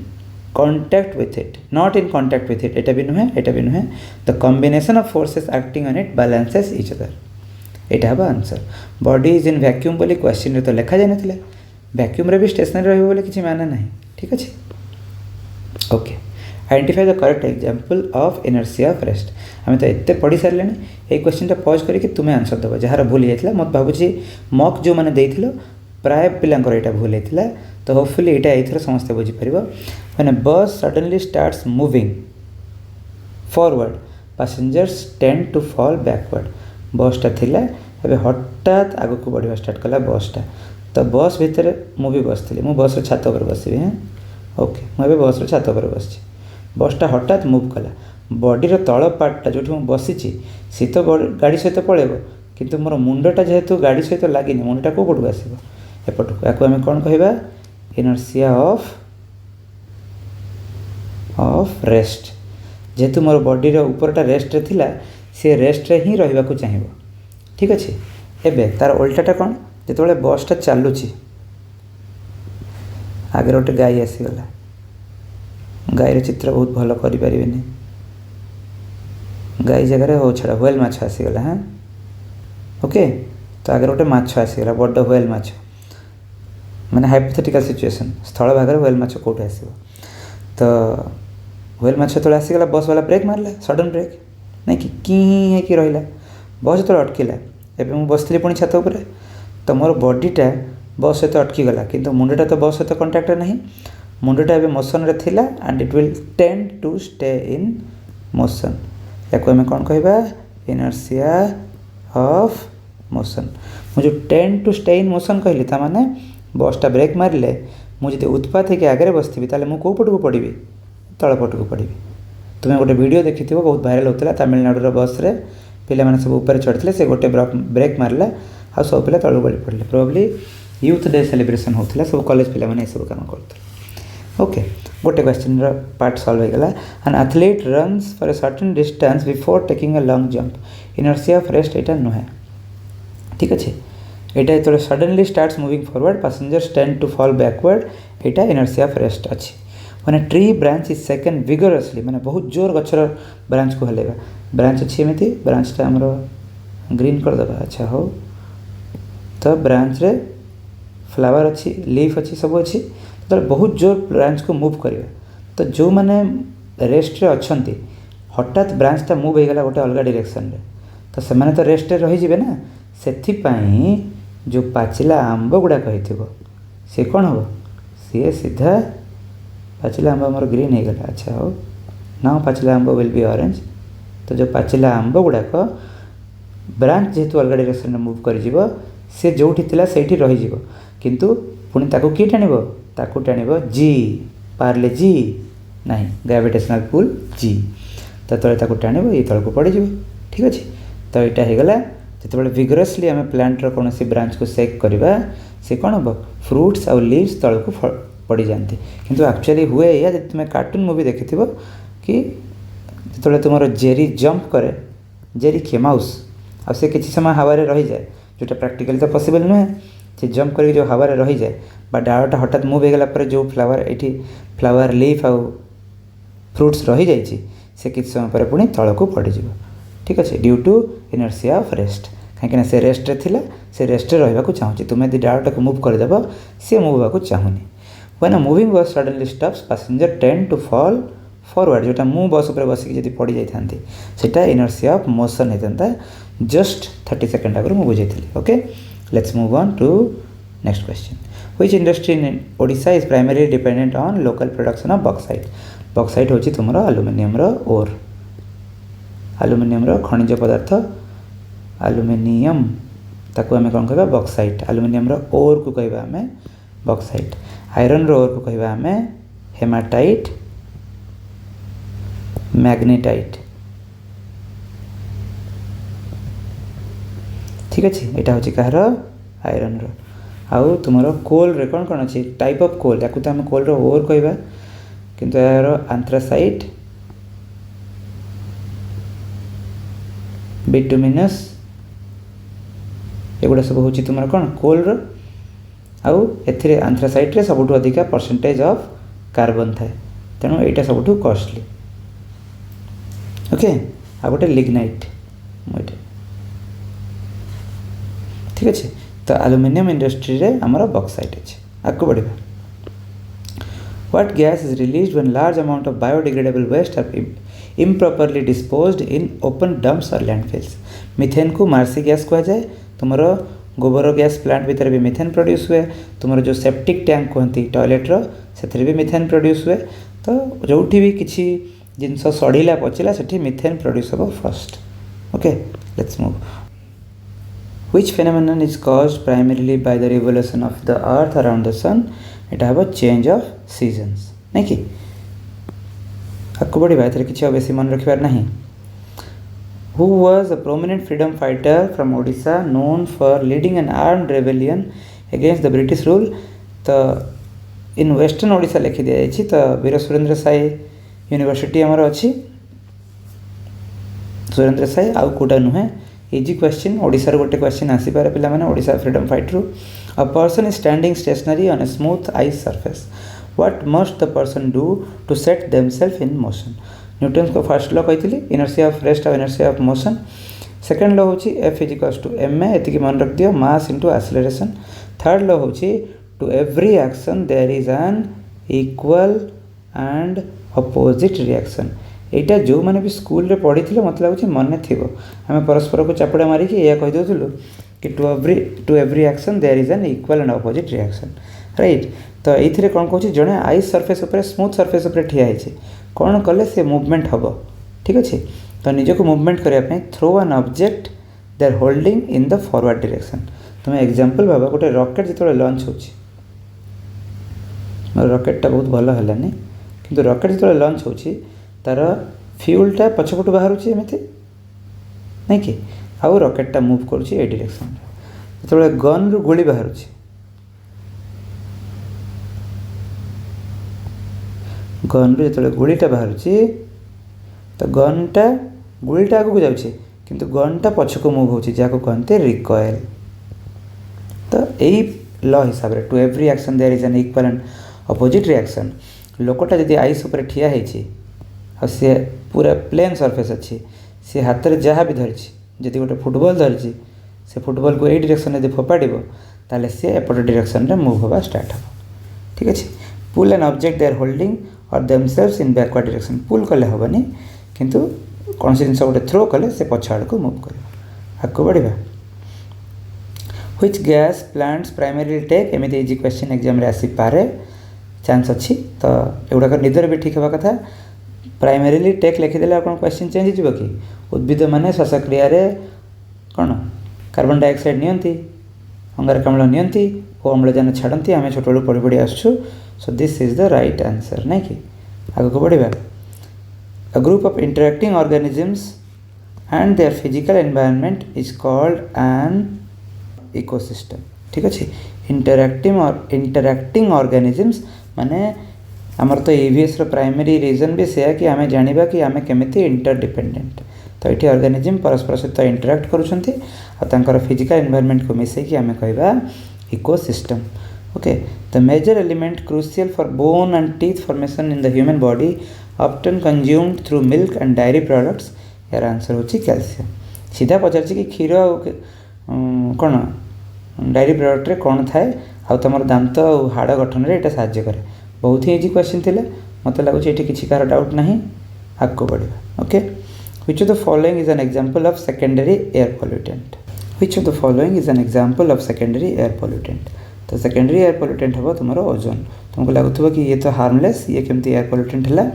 contact with it not in contact with it एटा भी नुहे the combination of forces acting on it balances each other एटा हबा answer body is in vacuum बोली क्वेश्चन रे तो लिखा जाय नथिला वैक्यूम रे भी स्टेशनरी रहबो बोले किछि माने नाही ठीक अछि okay identify the correct example of inertia of rest हमें तो एते पढ़ी सारलेनी ए क्वेश्चन टा पॉज करके तुमे आंसर दबा जहार भूल जायतिला मत भाबुची मॉक जो माने देइथिलो प्राय पिलांकर एटा भूल जायतिला तो होपफुली एटा एथर समस्त बुझी परिबो when a bus suddenly starts moving forward passengers tend to fall backward बसटा थिला एबे हठात आगो को बढ़िया स्टार्ट कला बसटा तो बस भितर मु भी बसथिली मु बस रे छात पर बसिबी हैं ओके मु एबे बस रे छात पर बसछि बसटा हठात मूव कला बॉडी रो तळ पार्टटा जोठी मु बसिछि सी तो गाड़ी सहित पळेबो किंतु मोर मुंडटा जेहेतु गाड़ी सहित लागिनी मुंडटा को पटु आसीबो एपटको याको हम कोन कहबा इनर्शिया ऑफ रेस्ट जेहेतु मोर बॉडी रो ऊपरटा रेस्ट रे थिला से रेस्ट रे ही रहिबा को चाहिबो ठीक अछि एबे तार उल्टाटा कोन जेतबेले बसटा चालुछि आगे गोटे गाई आसीगला गाईर चित्र बहुत भल करि परिबेनी गाई जगह हो छड़ा व्हेल माछ आसीगला हाँ ओके तो आगे गोटे माछ आसीगला बड़ व्हेल माछ माने हाइपोथेटिकल सिचुएशन स्थल भाग व्हेल माछ कोठे आसीबो तो व्हेल माछ तले आसीगला बस वाला ब्रेक मारला सडन ब्रेक नहीं कि है कि रहिला बस तो अटकिला एबे मु बसथिली पुणी छात ऊपर तो मोर बॉडीटा बस सहित अटकी गला किंतु मुंडटा तो बस सहित कांटेक्ट नहीं मुंडटा एबे मोशन रे थिला and it will tend to stay in motion याको हम कोन कहबा इनर्शिया ऑफ मोशन मु जो tend to stay in motion कहली ता माने बसटा ब्रेक मारले मु जदि उत्पात है कि आगे बसथिबी ताले मु को पटको पड़िबी तळ पटको पड़िबी तुम्हें गोटे वीडियो देखी बहुत भाइराल होता तमिलनाडु बस रे पिला माने सब ऊपर चढ़ते से गोटे ब्रेक मारला आ सब पिला तळु गली पड़ले प्रोबब्ली यूथ डे सेलिब्रेशन होता सब कॉलेज पिला माने सब काम करते ओके गोटे क्वेश्चन पार्ट सॉल्व हो गला an athlete runs for a certain distance before taking a long jump inertia of rest एटा नुहे ठीक अच्छे एटा तो suddenly starts moving forward passengers tend to fall backward एटा इनर्शिया ऑफ रेस्ट अच्छी मैंने tree branch is shaken vigorously मैंने बहुत जोर गचर ब्रांच को हलेगा ब्रांच अच्छी एमती ब्रांचटा आमर ग्रीन करदे अच्छा हो तो ब्रांच रे फ्लावर अच्छी लीफ अच्छी सब अच्छी तो बहुत जोर ब्रांच को मूव करिवे तो जो मैंने रेस्ट रे अच्छंती हठात ब्रांचटा मूव हो गला गोटे अलग डायरेक्शन रे तो से माने तो रेस्ट रे रही जिवे ना सेथि पई जो पाचिला आंब गुडा कहिथिबो से कोन हो सी सीधा पाचिला आंब आमर ग्रीन हो गला अच्छा हो now पाचिला Amb will be orange तो जो पाचिला आंब गुड़ाक ब्रांच जेहेतु अलग डायरेक्शन में मूव कर सी जो से रही किंतु पुणी ताकू किए टाणिब ताकू टाणिब जी पार्ले जी नहीं ग्रेविटेशनल पुल जी तो तले ताकू टाणिब ये तलक पड़ ठीक अच्छे तो यहाँ होगला जिते विगरसली आम प्लांटर कौन ब्रांच को सेक करवा सी कौन हम फ्रुट्स आउ लीव्स तलक पड़ जाती किंतु एक्चुअली हुए या जब तुम्हें कार्टून मूवी देखी कि जो तुम जेरी जंप करे जेरी किए माउस आ से किसी समय हवा रही जाए जोटा प्रैक्टिकली तो पॉसिबल नुहे से जंप करके जो हवा रही जाए बा डालटा हठात मूव होगला जो फ्लावर ये फ्लावर लीफ आउ फ्रुट्स रही जाइए से किसी समय पर पुणी तल को पड़ ठीक अच्छे due to inertia of rest कहीं से रेस्ट रे थिला से रेस्ट रे रहा चाहूँगी तुम्हें यदि डालटा को मूव करदेव सी मूव होगा चाहूनी when moving bus suddenly stops passenger tend to fall forward जोटा मु बस उपर बसिक जब पड़ जाती सेटा इनर्शिया ऑफ मोशन होता जस्ट 30 सेकेंड आगे मुझे बुझे okay let's move on to next question which industry in Odisha is primary dependent on local production of bauxite होची तुमर एल्युमिनियम ओर एल्युमिनियम खनिज पदार्थ एल्युमिनियम ताको आम कौन कह बॉक्साइट एल्युमिनियम ओर को कहवा आम बॉक्साइट आयरन ओर को कहवा आम हेमाटाइट मैग्नेटाइट ठीक अच्छे यहाँ हूँ कहार आयरन आउ तुम कोल रे कौन कौन अच्छे टाइप ऑफ कोल या तो आम कोल ओर कहवा किंतु यार आंथ्रासाइट बिटुमिनस एगुड़ा सब हूँ तुम कौन कोल आउ एथिरे आंथ्रासाइट रे सबुठु अधिका परसेंटेज ऑफ कार्बन थाए तेणु यहाँ सबुठु कॉस्टली। ओके आ गोटे लिग्नाइट ठीक अच्छे। तो एल्युमिनियम इंडस्ट्री रे आमर बक्साइट अच्छे। आगे बढ़िया what gas is released when large amount of biodegradable waste are improperly disposed in open dumps और लैंडफिल्स। मिथेन को मार्सी गैस कह जाए। तुम गोबर गैस प्लांट भितर भी मिथेन प्रोड्यूस हुए। तुम जो सेप्टिक टैंक कहती टॉयलेट्र से भी मिथेन प्रोड्यूस हुए। तो जो भी किसी जिनस सड़ीला पचिला से मिथेन प्रोड्यूस हम first. Okay let's move. Which phenomenon is caused primarily by the revolution of the earth around the sun. एटा हम चेंज ऑफ सीजन्स नहीं कि आगे बढ़ा ए किसी बेसी मन रखिबार नहीं। Who was a prominent freedom fighter from Odisha known for leading an armed rebellion against the British rule। तो इन वेस्टर्न ओडिशा लिखि दिया जाइए। तो वीर सुरेंद्र साई यूनिवर्सिटी आमर अच्छी सुरेंद्र साई आउ कोटा नुहे इजी क्वेश्चन ओडिशार गोटे क्वेश्चन आसीपारे पिला माने Odisha freedom fighter. A person is standing stationary on a smooth ice surface what must the person do to set themselves in motion. Newton को फर्स्ट लॉ कही इनर्शिया ऑफ रेस्ट और inertia of motion. Second law हूँ F is equals to M A एति मन रख दियो mass into acceleration. Third law हूँ to every action there is an equal and opposite reaction. यहाँ जो मैंने भी स्कूल रे पढ़ी थे मत लगुच मन थी आम परस्पर को चापुड़ा मारिकी यह कहीदे कि to every action there is an equal and opposite reaction right. तो ये कौन कहूँ जड़े आइस सरफेस उपर स्मूथ सरफेस उपर ठिया है कौन कले से मूवमेंट हम ठीक अच्छे। तो निजक मूवमेंट करने throw an object they are holding in the forward direction. तुम एग्जांपल भाव गोटे रॉकेट जो लॉन्च हो रॉकेटा बहुत भल है कि रॉकेट जो लॉन्च हो तार फ्यूलटा पछपटू बाहर एमती नहीं कि आउ रॉकेटा मूव कर डायरेक्शन जो गन रु गोली बाहर गन रु जो गोलीटा बाहर तो गनटा गोलीटा आगे जाऊँचे किंतु गनटा पछक मूव हो जहाँ कहते रिकॉइल। तो यही लॉ हिसाब से to every action there is an equal and opposite reaction. लोकटा जदि आइस उपर ठिया है सी पूरा प्लेन सरफेस अच्छी सी हाथ में जहाँ भी धरी जदि गोटे फुटबॉल धरी से फुटबॉल को यही डायरेक्शन यदि फोपाड़ ताले सी एपट डायरेक्शन रे मूव होगा स्टार्ट हो ठीक अच्छे। Pull an object they are holding और themselves in backward direction pull कले हेनी किंतु कौन सी जिनस गोटे थ्रो कले से पछ आड़ को मूव कर। आगे बढ़ा which gas plants primary take एमती इजी क्वेश्चन एग्जाम रे आसी पारे चांस अच्छी। तो एगुड़ाक निदर भी ठीक हवा कथा प्राइमरीली टेक लिखिदेले कौन क्वेश्चन चेंज हो कि उद्भिद माने श्वासक्रिया कौन कार्बन डाइऑक्साइड नियंती अंगारकाम्ल नियंती और अम्लजान छाड़ती आम छोट बड़ू पढ़ी पढ़ी आसुँ। So this is the right answer नहीं कि आगे को बढ़ा a group of interacting organisms and their physical environment is called an ecosystem ठीक अच्छे। इंटरैक्टिंग ऑर्गेनिजम्स माने आमर तो ईवीएस प्राइमरी रीजन भी से कि आम जाना कि आम केमी इंटरडिपेंडेंट। तो ये ऑर्गेनिजम परस्पर सहित इंटरैक्ट कर फिजिकल एनवायरनमेंट को मिसेकी आम कह ecosystem. Okay the major element crucial for bone and teeth formation in the human body often consumed through milk and dairy products. यार आंसर हो कैल्शियम। सीधा पचार कि क्षीर कौन डायरी प्रोडक्ट रे कौन थाए आ तुम दांत और हाड़ गठन में यहाँ साहाय्य करे। बहुत ही इजी क्वेश्चन थे मत लगुच ये किसी कार डाउट ना। आगे बढ़ा okay which of the following is an example of secondary air pollutant. Which of the following is an example of secondary air pollutant. तो सेकेंडरी एयर पॉल्यूटेंट हम तुम ओजोन। तुमको लगुव कि ये तो हार्मलेस ये केमती एयर पॉल्यूटेंट है।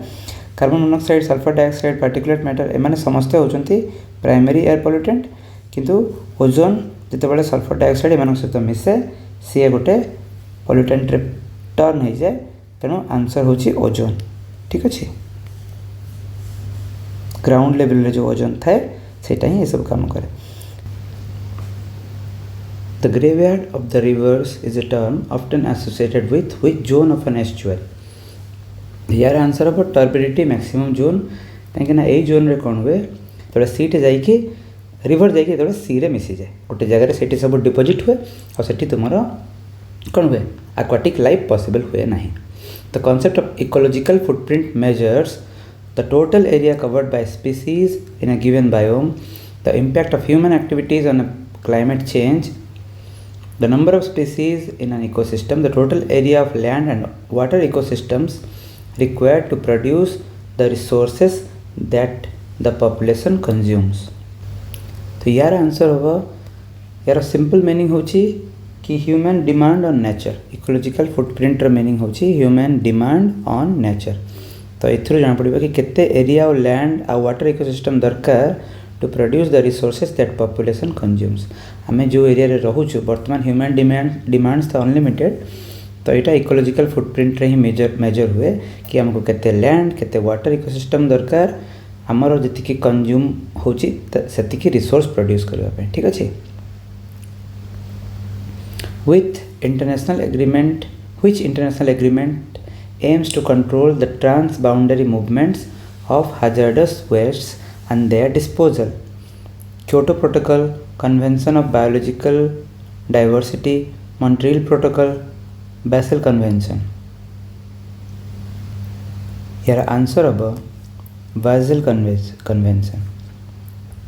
Carbon monoxide sulphur dioxide particulate matter M समस्ते होती प्राइमरी एयर पॉल्यूटेंट किंतु ओजोन जिते सल्फर डाइऑक्साइड एम सहित मिसे सी गोटे पॉल्यूटेंट रे टर्न हो जाए तेणु आंसर हूँ ओजोन ठीक अच्छे। ग्राउंड लेवल रे जो ओजोन थाए सेटा ही ये सब काम करे। The graveyard of the rivers is a term often associated with which zone of an estuary. यार आंसर हम टर्बिडिटी मैक्सिमम जोन कहीं जोन रे कौन हुए तो सी टे जाइए रिवर जाइए सी रे मिसी जाए गोटे जगह से सब डिपोजिट हुए और से तुम कौन हुए एक्वाटिक लाइफ पॉसिबल हुए ना। The concept of ecological footprint measures the total area covered by species in a given biome, the impact of human activities on climate change, the number of species in an ecosystem, the total area of land and water ecosystems required to produce the resources that the population consumes। तो यार answer होगा यार simple meaning होची कि human demand on nature, ecological footprint र meaning होची human demand on nature. तो एथुर जाना पड़िबा कि केते एरिया और लैंड आ वाटर इकोसिस्टम दरकार to produce the resources that population consumes. आम जो एरिया रे रहूचु बर्तमान ह्यूमन डिमांड्स तो अनलिमिटेड, तो यहाँ इकोलॉजिकल फुटप्रिंट रे ही मेजर हुए कि आमको केते लैंड केते वाटर इकोसिस्टम दरकार आमर जी कंज्यूम होची सेतिकी रिसोर्स प्रोड्यूस करबा। ठीक अच्छे। With international agreement which international agreement aims to control the trans boundary movements of hazardous wastes and their disposal, Kyoto Protocol, Convention of Biological Diversity, Montreal Protocol, Basel Convention। यार answer अब Basel convention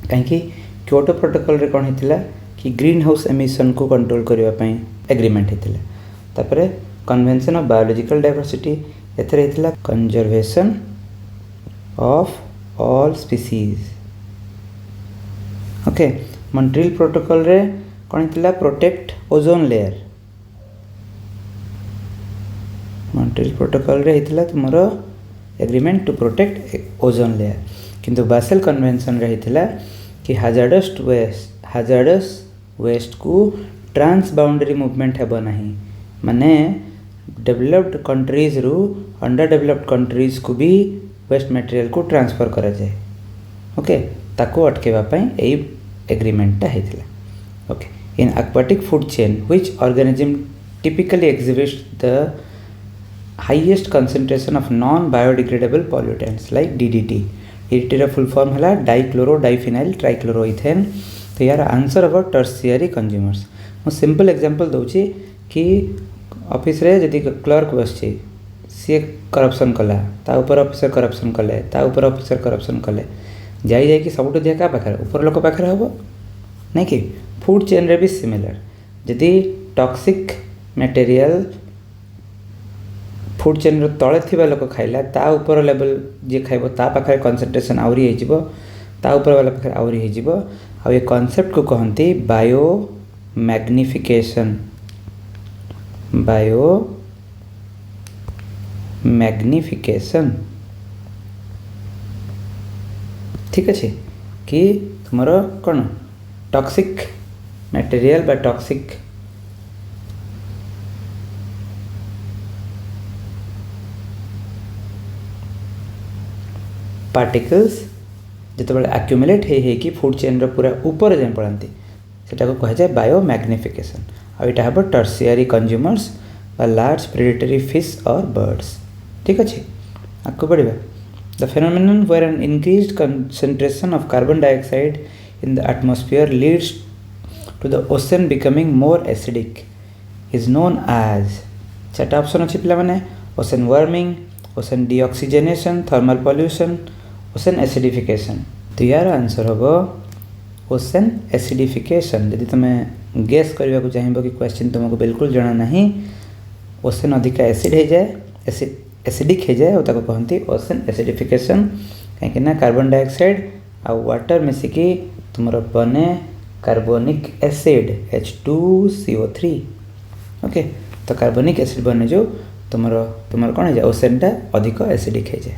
कहीं Kyoto protocol रे कौन होता कि green house emission को control करने agreement होता। तापर कन्वेंशन ऑफ बायोलॉजिकल डाइवर्सिटी एथरे होता conservation of all species. Okay. Montreal protocol रे कौन होता protect ozone layer. Montreal protocol रे होता तुमर agreement to protect ozone layer, किंतु बासेल कन्वेंशन रे होता कि हाजार्डस वेस्ट को ट्रांस बाउंडरी मूवमेंट हेबो नहीं, माने डेवलप्ड कंट्रीज रु अंडर डेवलप्ड कंट्रीज को भी वेस्ट मटेरियल को ट्रांसफर करा जाए। ओके। ताको अटकेबा पई एई एग्रीमेंटा हेतिला। Okay. In aquatic food chain which organism typically exhibits the highest concentration of non biodegradable pollutants like DDT. DDT रा फुल फॉर्म है डाइक्लोरो डाइफिनाइल ट्राइक्लोरोइथेन। तो यार आंसर अब टर्शियरी कंज्यूमर्स। मु सिंपल एग्जांपल दूची कि ऑफिस रे जदि क्लर्क बसची सी करप्शन कला ता ऊपर ऑफिसर करप्शन कले ता ऊपर ऑफिसर करप्शन कले जाई कि सबुठ दिया क्या पाखे ऊपर लोक पाखे हम नहीं कि फूड चेन रे भी सिमिलर। जदि टॉक्सिक मटेरियल फूड चेन तले थी लोक खाइला ता ऊपर लेवल जी खाइब ता पाखे कनसेंट्रेशन आहरी हो ता ऊपर वाला पाखे आहरी हो। आ ये कॉन्सेप्ट को कहती बायो मैग्निफिकेशन। Bio magnification. ठीक अच्छे कि तुम कौन टॉक्सिक मटेरियल बा टॉक्सिक पार्टिकल्स जिते एक्यूमुलेट हो फूड चेन पूरा ऊपर जाए पड़ाती सेटा को कह जाए बायो मैग्निफिकेशन। और यहाँ हम टर्शियरी कंज्यूमर्स बा लार्ज प्रेडेटरी फिश और बर्ड्स। ठीक अच्छे। आपको बढ़िया the phenomenon where an increased concentration of carbon dioxide in the atmosphere leads to the ocean becoming more acidic is known as. चार्ट ऑप्शन अच्छी पे मैंने ocean warming, ocean deoxygenation, thermal pollution, ocean acidification. तो यार answer हम ocean acidification. यदि तुम्हें guess करने को चाहिए कि क्वेश्चन तुमको बिल्कुल जना नहीं, ओशन अधिका एसिड हो जाए एसिडिक हो जाए और कहते ओशन एसिडिफिकेशन कहीं कार्बन डाइऑक्साइड आ वाटर मिसिकी तुम बने कार्बोनिक एसिड H2CO3। ओके। तो कार्बोनिक एसिड बने जो तुम कौन हो जाए ओशनटा अधिक एसिडिक हो जाए।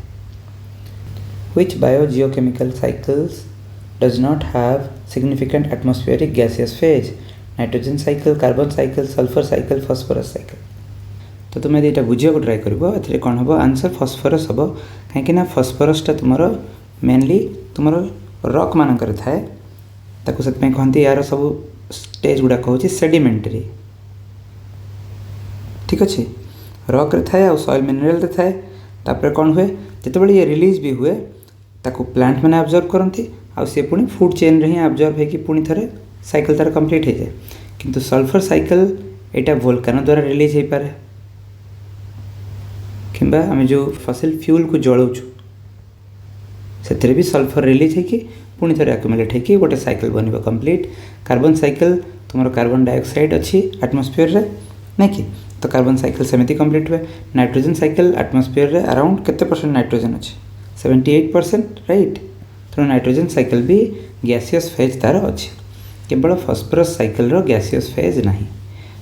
Which biogeochemical cycles does not have significant atmospheric gaseous phase? Nitrogen cycle, carbon cycle, sulfur cycle, phosphorus cycle। तो तुम यदि यहाँ बुझा ट्राए कर कौन हम आंसर फस्फरस हम कहीं फस्फरसटा तुम मेनली तुम रॉक मानक थाए से कहते यार सब स्टेज गुड़ाक हूँ सेडिमेंटरी। ठीक अच्छे। रॉक रे थाए आ सॉइल मिनरल रे थाए तापर कौन हुए जितेबाला ये रिलीज भी हुए ताको प्लांट मैंने ऑब्जर्व करती आउ सी पुणी फूड चेन रे ही ऑब्जर्व होगी पुणी थे साइकिल तार कंप्लीट हो जाए किंतु सल्फर साइकिल यहाँ वोल्कानो द्वारा रिलीज हो पाए कि आम जो फसिल फ्यूल को जलाऊँ से भी सल्फर रिलीज होगी पुणी थे आक्युमुलेट होगी गोटे साइकिल बन कंप्लीट कार्बन साइकिल तुम कार्बन डाइऑक्साइड अच्छी एटमॉस्फेयर रे नहीं कि तो कार्बन साइकिल सेमती कंप्लीट हुए नाइट्रोजन साइकिल एटमॉस्फेयर रे अराउंड केते परसेंट नाइट्रोजन अच्छे 78% राइट तेणु नाइट्रोजन साइकिल भी गैसियस फेज तार अच्छी केवल फॉस्फरस साइकिल रो गैसियस फेज नहीं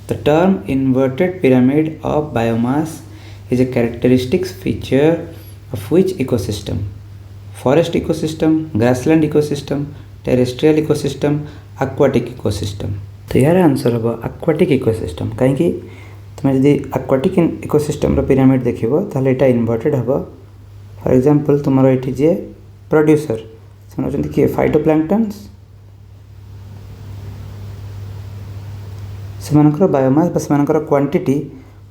the term inverted pyramid of biomass is a characteristics feature of which ecosystem forest ecosystem grassland ecosystem terrestrial ecosystem aquatic ecosystem तो यार answer हम aquatic ecosystem कहीं तुम जब एक्वाटिक इकोसिस्टम पिरामिड देखो ताले एटा inverted हम फॉर एग्जांपल तुम ये जे प्रोड्यूसर से किए फाइटोप्लैंक्टन्स से बायोमास से क्वांटिटी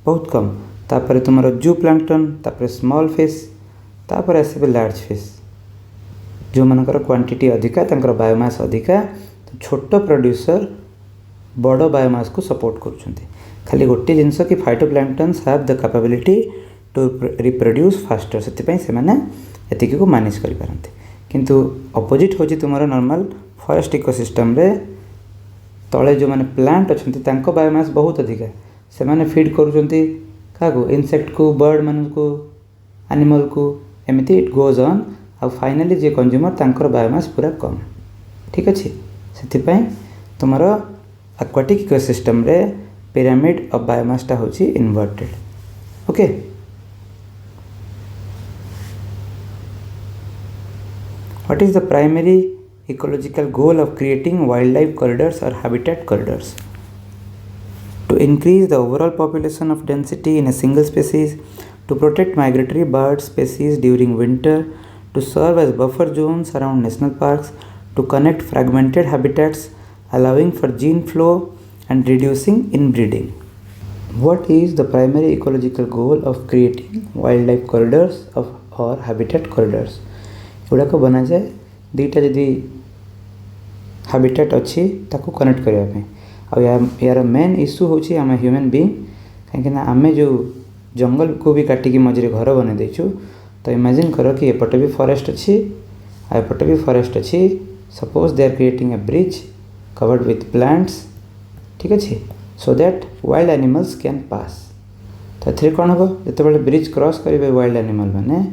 बहुत कम तापर तुम जू प्लैंक्टन तापर स्मॉल फिश तापर आसबे लार्ज फिश जो मानकर क्वांटिटी अधिका तांकर बायोमास अधिका तो छोट प्रोड्यूसर बड़ बायोमास को सपोर्ट करुँच खाली गोटे जिनस कि phytoplanktons have the capability to reproduce faster से को मैनेज करें किंतु अपोजिट होची तुम नॉर्मल फॉरेस्ट इकोसिस्टम रे तले जो माने प्लांट अच्छा बायोमास बहुत अधिका से माने फीड करुँच क्या इनसेक्ट को बर्ड मान को एनिमल को एमती इट गोज ऑन आउ फाइनाली जे कंज्यूमर तांकर बायोमास पूरा कम ठीक अच्छे से तुम एक्वाटिक इकोसिस्टम रे पिरामिड ऑफ बायोमासटा होची inverted okay what is the primary ecological goal of creating wildlife corridors और habitat corridors to increase the overall population of density in a single species, to protect migratory bird species during winter, to serve as buffer zones around national parks, to connect fragmented habitats, allowing for gene flow and reducing inbreeding. What is the primary ecological goal of creating wildlife corridors or habitat corridors? गुड़ाक बना जाए दुईटा जदि habitat अच्छी ताको connect करने और यार main issue होची आम ह्यूमन बीइंग कहीं आम जो जंगल को भी काटिकी मझे घर बन देचु तो इमेजिन कर कि एपटे भी फॉरेस्ट अच्छी एपटे भी फॉरेस्ट अच्छी suppose they are creating a bridge covered with plants ठीक अच्छे so that wild animals can pass तो ये कौन हम जो ब्रिज क्रॉस करेंगे वाइल्ड एनिमल मैंने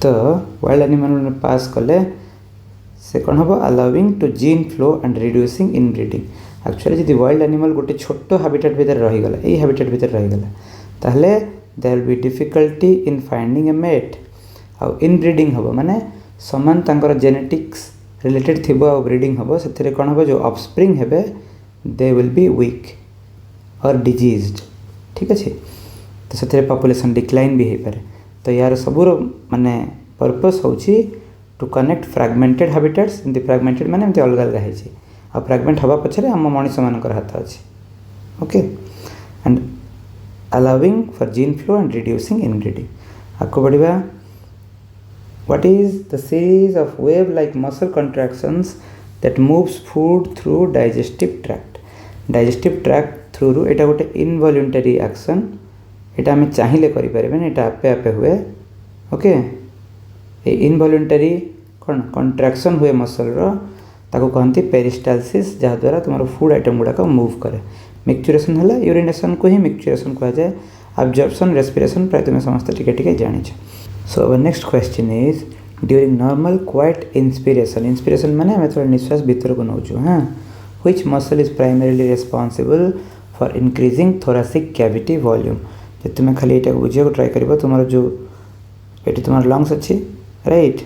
तो वाइल्ड एनिमल पास कले से कौन हम allowing to gene flow and reducing inbreeding actually जब वाइल्ड एनिमल गोटे छोट हाबिटेट भितर रहीगला यही हाबिटेट भितर रहीगला ताहले there will be difficulty in finding a mate आउ इनब्रीडिंग हम माने समान तांकर जेनेटिक्स रिलेटेड थी ब्रीडिंग हम से कौन हम जो ऑफस्प्रिंग हेबे दे विल बी वीक और डिजीज्ड ठीक अच्छे तो से पॉपुलेशन डिक्लाइन भी हो पारे तो यार सबूर माने पर्पस होची टू कनेक्ट फ्रैगमेंटेड हैबिटेट्स एमती फ्रैगमेंटेड माने एमती अलग अलग है आ फ्रैगमेंट हवा पछरे आम मनीष मानकर हाथ अच्छे okay and allowing for gene flow and reducing inbreeding आगे बढ़िया what is the series of wave like muscle contractions that moves food through digestive tract through एटा गोटे इनवॉल्यूंटरी एक्शन एटा आम चाहिए करें एटा आपे आपे हुए ओके ये इनवॉल्यूंटरी कौन कंट्रैक्शन हुए मसल ताको कहती पेरिस्टालसिस जहाँद्वारा तुम फूड आइटम गुड़ाक मूव करे मिक्चुरेशन है यूरिनेशन को ही मिक्चुरेशन कहा जाए अब्जॉर्प्शन रेस्पिरेशन प्राय तुम समस्त टिके जानिछ so our next question is during normal quiet inspiration माने आम थोड़ा निश्वास भीतर को नौचु हाँ which muscle is primarily responsible for increasing thoracic cavity volume जो तुम्हें खाली यहाँ बुझे ट्राई कर तुम जो ये तुम लंग्स अच्छी राइट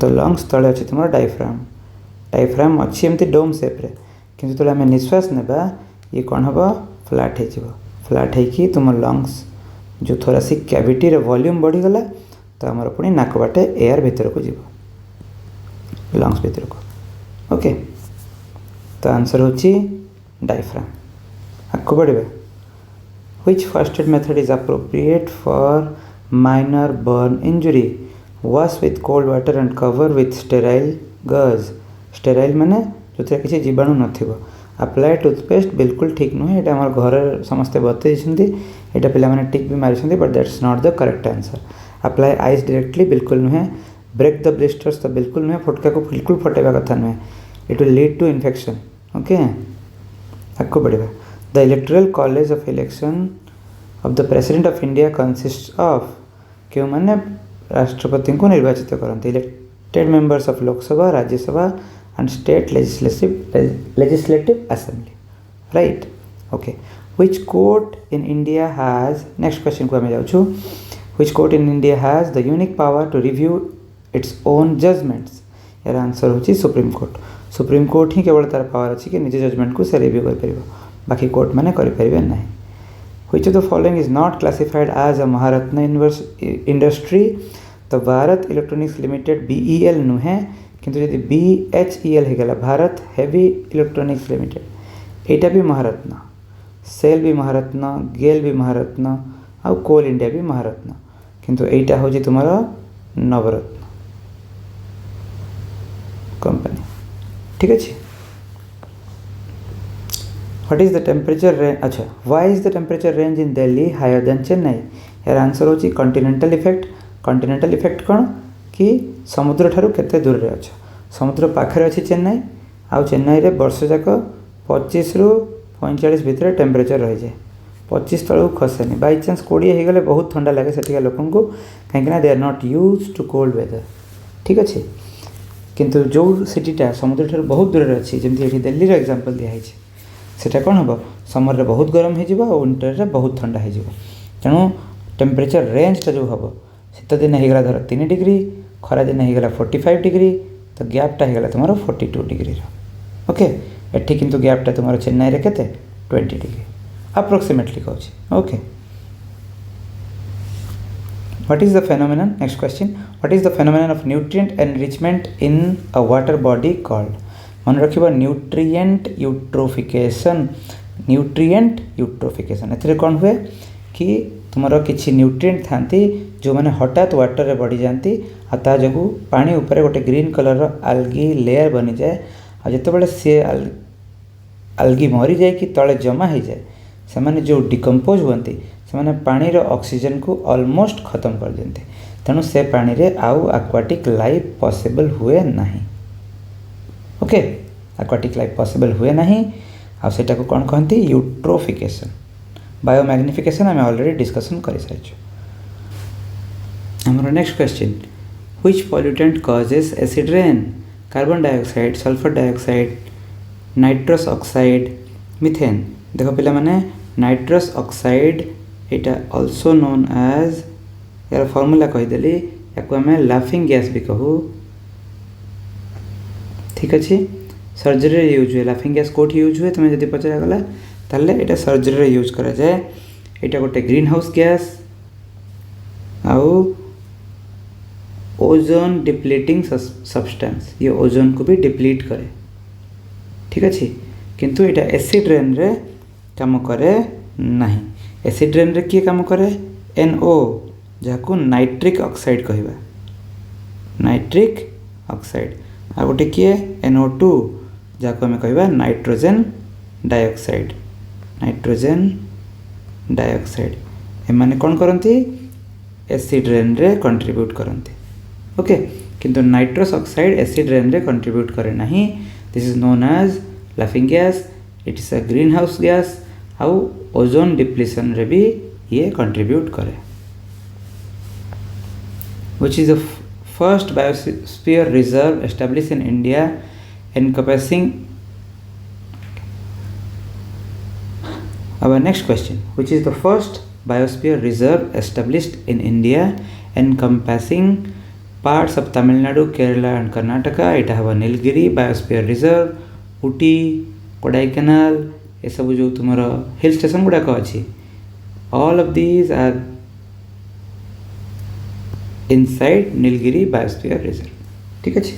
तो लंग्स तले अच्छे तुम डायफ्राम अच्छी एमती डोम सेप्रे कि जो आम निश्वास नेबा ये कौन हम फ्लाट हो तुम लंग्स जो थोरासिक कैविटी रे वॉल्यूम बढ़ीगला तो आमर पुणी नाक बाटे एयर भीतर को जीव लंग्स भीतर को ओके तो आंसर होची डायफ्राम आगको बढ़िया which first aid method is appropriate for minor burn injury wash with cold water and cover with sterile gauze sterile माने जो किसी जीवाणु नथिबो अप्लाई टूथपेस्ट बिल्कुल ठीक नुहे एटा हमर घर समस्ते बतई छथि एटा पिला माने टिक भी मारि छथि but that's not the correct answer apply ice directly बिल्कुल नुहे ब्रेक द ब्लिस्टर्स तो बिल्कुल नुहे फटका को बिल्कुल फटेबा कथा नुहे it will lead to infection okay आगको बढ़िया the electoral college of election of the president of India consist of क्यों माने राष्ट्रपति को निर्वाचित करते elected members of Lok Sabha Rajya Sabha and state legislative assembly right okay which court in India has next question को हमें जाऊँ which court in India has the unique power to review its own judgements यार आंसर होची सुप्रीम कोर्ट ही केवल तार power अच्छी कि निज जजमेंट को से रिव्यू कर परिबो बाकी कोर्ट माने करि परिबे नहीं Which of the following is not classified as a Maharatna industry? तो भारत इलेक्ट्रॉनिक्स लिमिटेड BEL नुहे किंतु यदि BHEL हो गला भारत हेवी इलेक्ट्रॉनिक्स लिमिटेड एटा भी महारत्न सेल भी महारत्न गेल भी महारत्न आ कोल इंडिया भी महारत्न किंतु एटा हो जे तुम्हारा नवरत्न कंपनी ठीक अछि What is the temperature range? अच्छा why is the temperature range in Delhi higher than Chennai? यार आंसर होची कॉन्टिनेंटल इफेक्ट कौन कि समुद्र ठारू केते दूर रे अच्छा समुद्र पाखरे अछि चेन्नई आउ चेन्नई रे वर्ष जाक 25 रु 45 भितर टेम्परेचर रही जाए 25 तलू खसेनी बाई चान्स 20 हो गले बहुत ठंडा लगे सेठिका लोकन को कहीं they are not use to cold weather ठीक अच्छे किंतु जो सिटीटा समुद्र ठारू बहुत दूर अच्छी जमी ये दिल्ली रो एग्जांपल दिया है सेटा कौन हम समर रे बहुत गरम हो और विंटर रे बहुत ठंडा हो तेणु टेम्परेचर रेंजटा जो हम शीत दिन होगला धर 3 डिग्री खरा दिन होगला 45 डिग्री तो गैपटा होगला तुम 42 डिग्री ओके एठी किंतु गैपटा तुम चेन्नई रे केते 20 डिग्री अप्रोक्सीमेटली कहूँ okay What is the phenomenon? Next question. What is the phenomenon of nutrient enrichment in a water body called? मन रखिबा न्यूट्रिएंट यूट्रोफिकेशन एथिरे कौन हुए कि तुमर किछि न्यूट्रिएंट थांती जो माने हठात वाटर रे बढ़ी जाती आ ता जगु पानी ऊपर गोटे ग्रीन कलर रो आल्गी लेयर बनी जाए आ जेतेबेले से आल्गी मरी जाए कि तळे जमा हो जाए से माने जो डिकम्पोज होती से माने पानी रो ऑक्सीजन को ऑलमोस्ट खत्म कर देते तेणु से पानी रे आउ एक्वाटिक लाइफ पॉसिबल हुए नहीं ओके एक्वाटिक लाइफ पॉसिबल हुए नहीं आ सेटा को कौन कहती यूट्रोफिकेशन बायोमैग्निफिकेशन आम ऑलरेडी डिस्कशन कर सारी हमर next question which pollutant causes acid rain carbon dioxide sulphur dioxide nitrous oxide methane देख पिला माने नाइट्रस ऑक्साइड एटा आल्सो नोन एज यार फॉर्मूला कहीदेली या आम लाफिंग गैस भी कहू ठीक अच्छे सर्जरी यूज हुए लाफिंग गैस कोठी यूज हुए तुम्हें जब पचरा गला ताले एटा सर्जरी यूज करा जाए एटा गोटे ग्रीन हाउस गैस आउ ओजोन डिप्लीटिंग सब्सटेंस ये ओजोन को भी डिप्लीट करे ठीक अच्छे किंतु एटा एसिड रेन रे काम करे नहीं एसिड रेन रे किए काम करे NO जहाँ नाइट्रिक ऑक्साइड कहवा नाइट्रिक ऑक्साइड आ गोटे किए NO2 जहाँ आम कह नाइट्रोजेन डाइऑक्साइड एमाने कौन करती एसिड रेन रे कंट्रीब्यूट करती ओके किंतु नाइट्रस ऑक्साइड एसिड रेन रे कंट्रीब्यूट करे नहीं this is known as laughing gas it is a green house gas आउ ओजोन डिप्लीशन रे भी ये कंट्रीब्यूट करे which is the first biosphere reserve established in India encompassing our next question which is the first biosphere reserve established in India encompassing parts of Tamil Nadu, Kerala and Karnataka it have Nilgiri biosphere reserve Uti Kodaikanal ये सब जो तुम्हारा hill station गुड़ाक अच्छी all of these are inside Nilgiri biosphere reserve ठीक अच्छे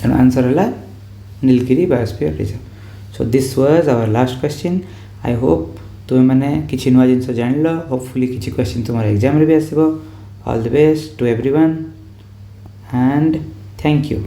तेणु answer है Nilgiri biosphere reserve so this was our last question I hope तुम मैंने किसी नुआ जिनस जान होपफुली किसी क्वेश्चन तुम एग्जाम भी आसो all the best to everyone and thank you.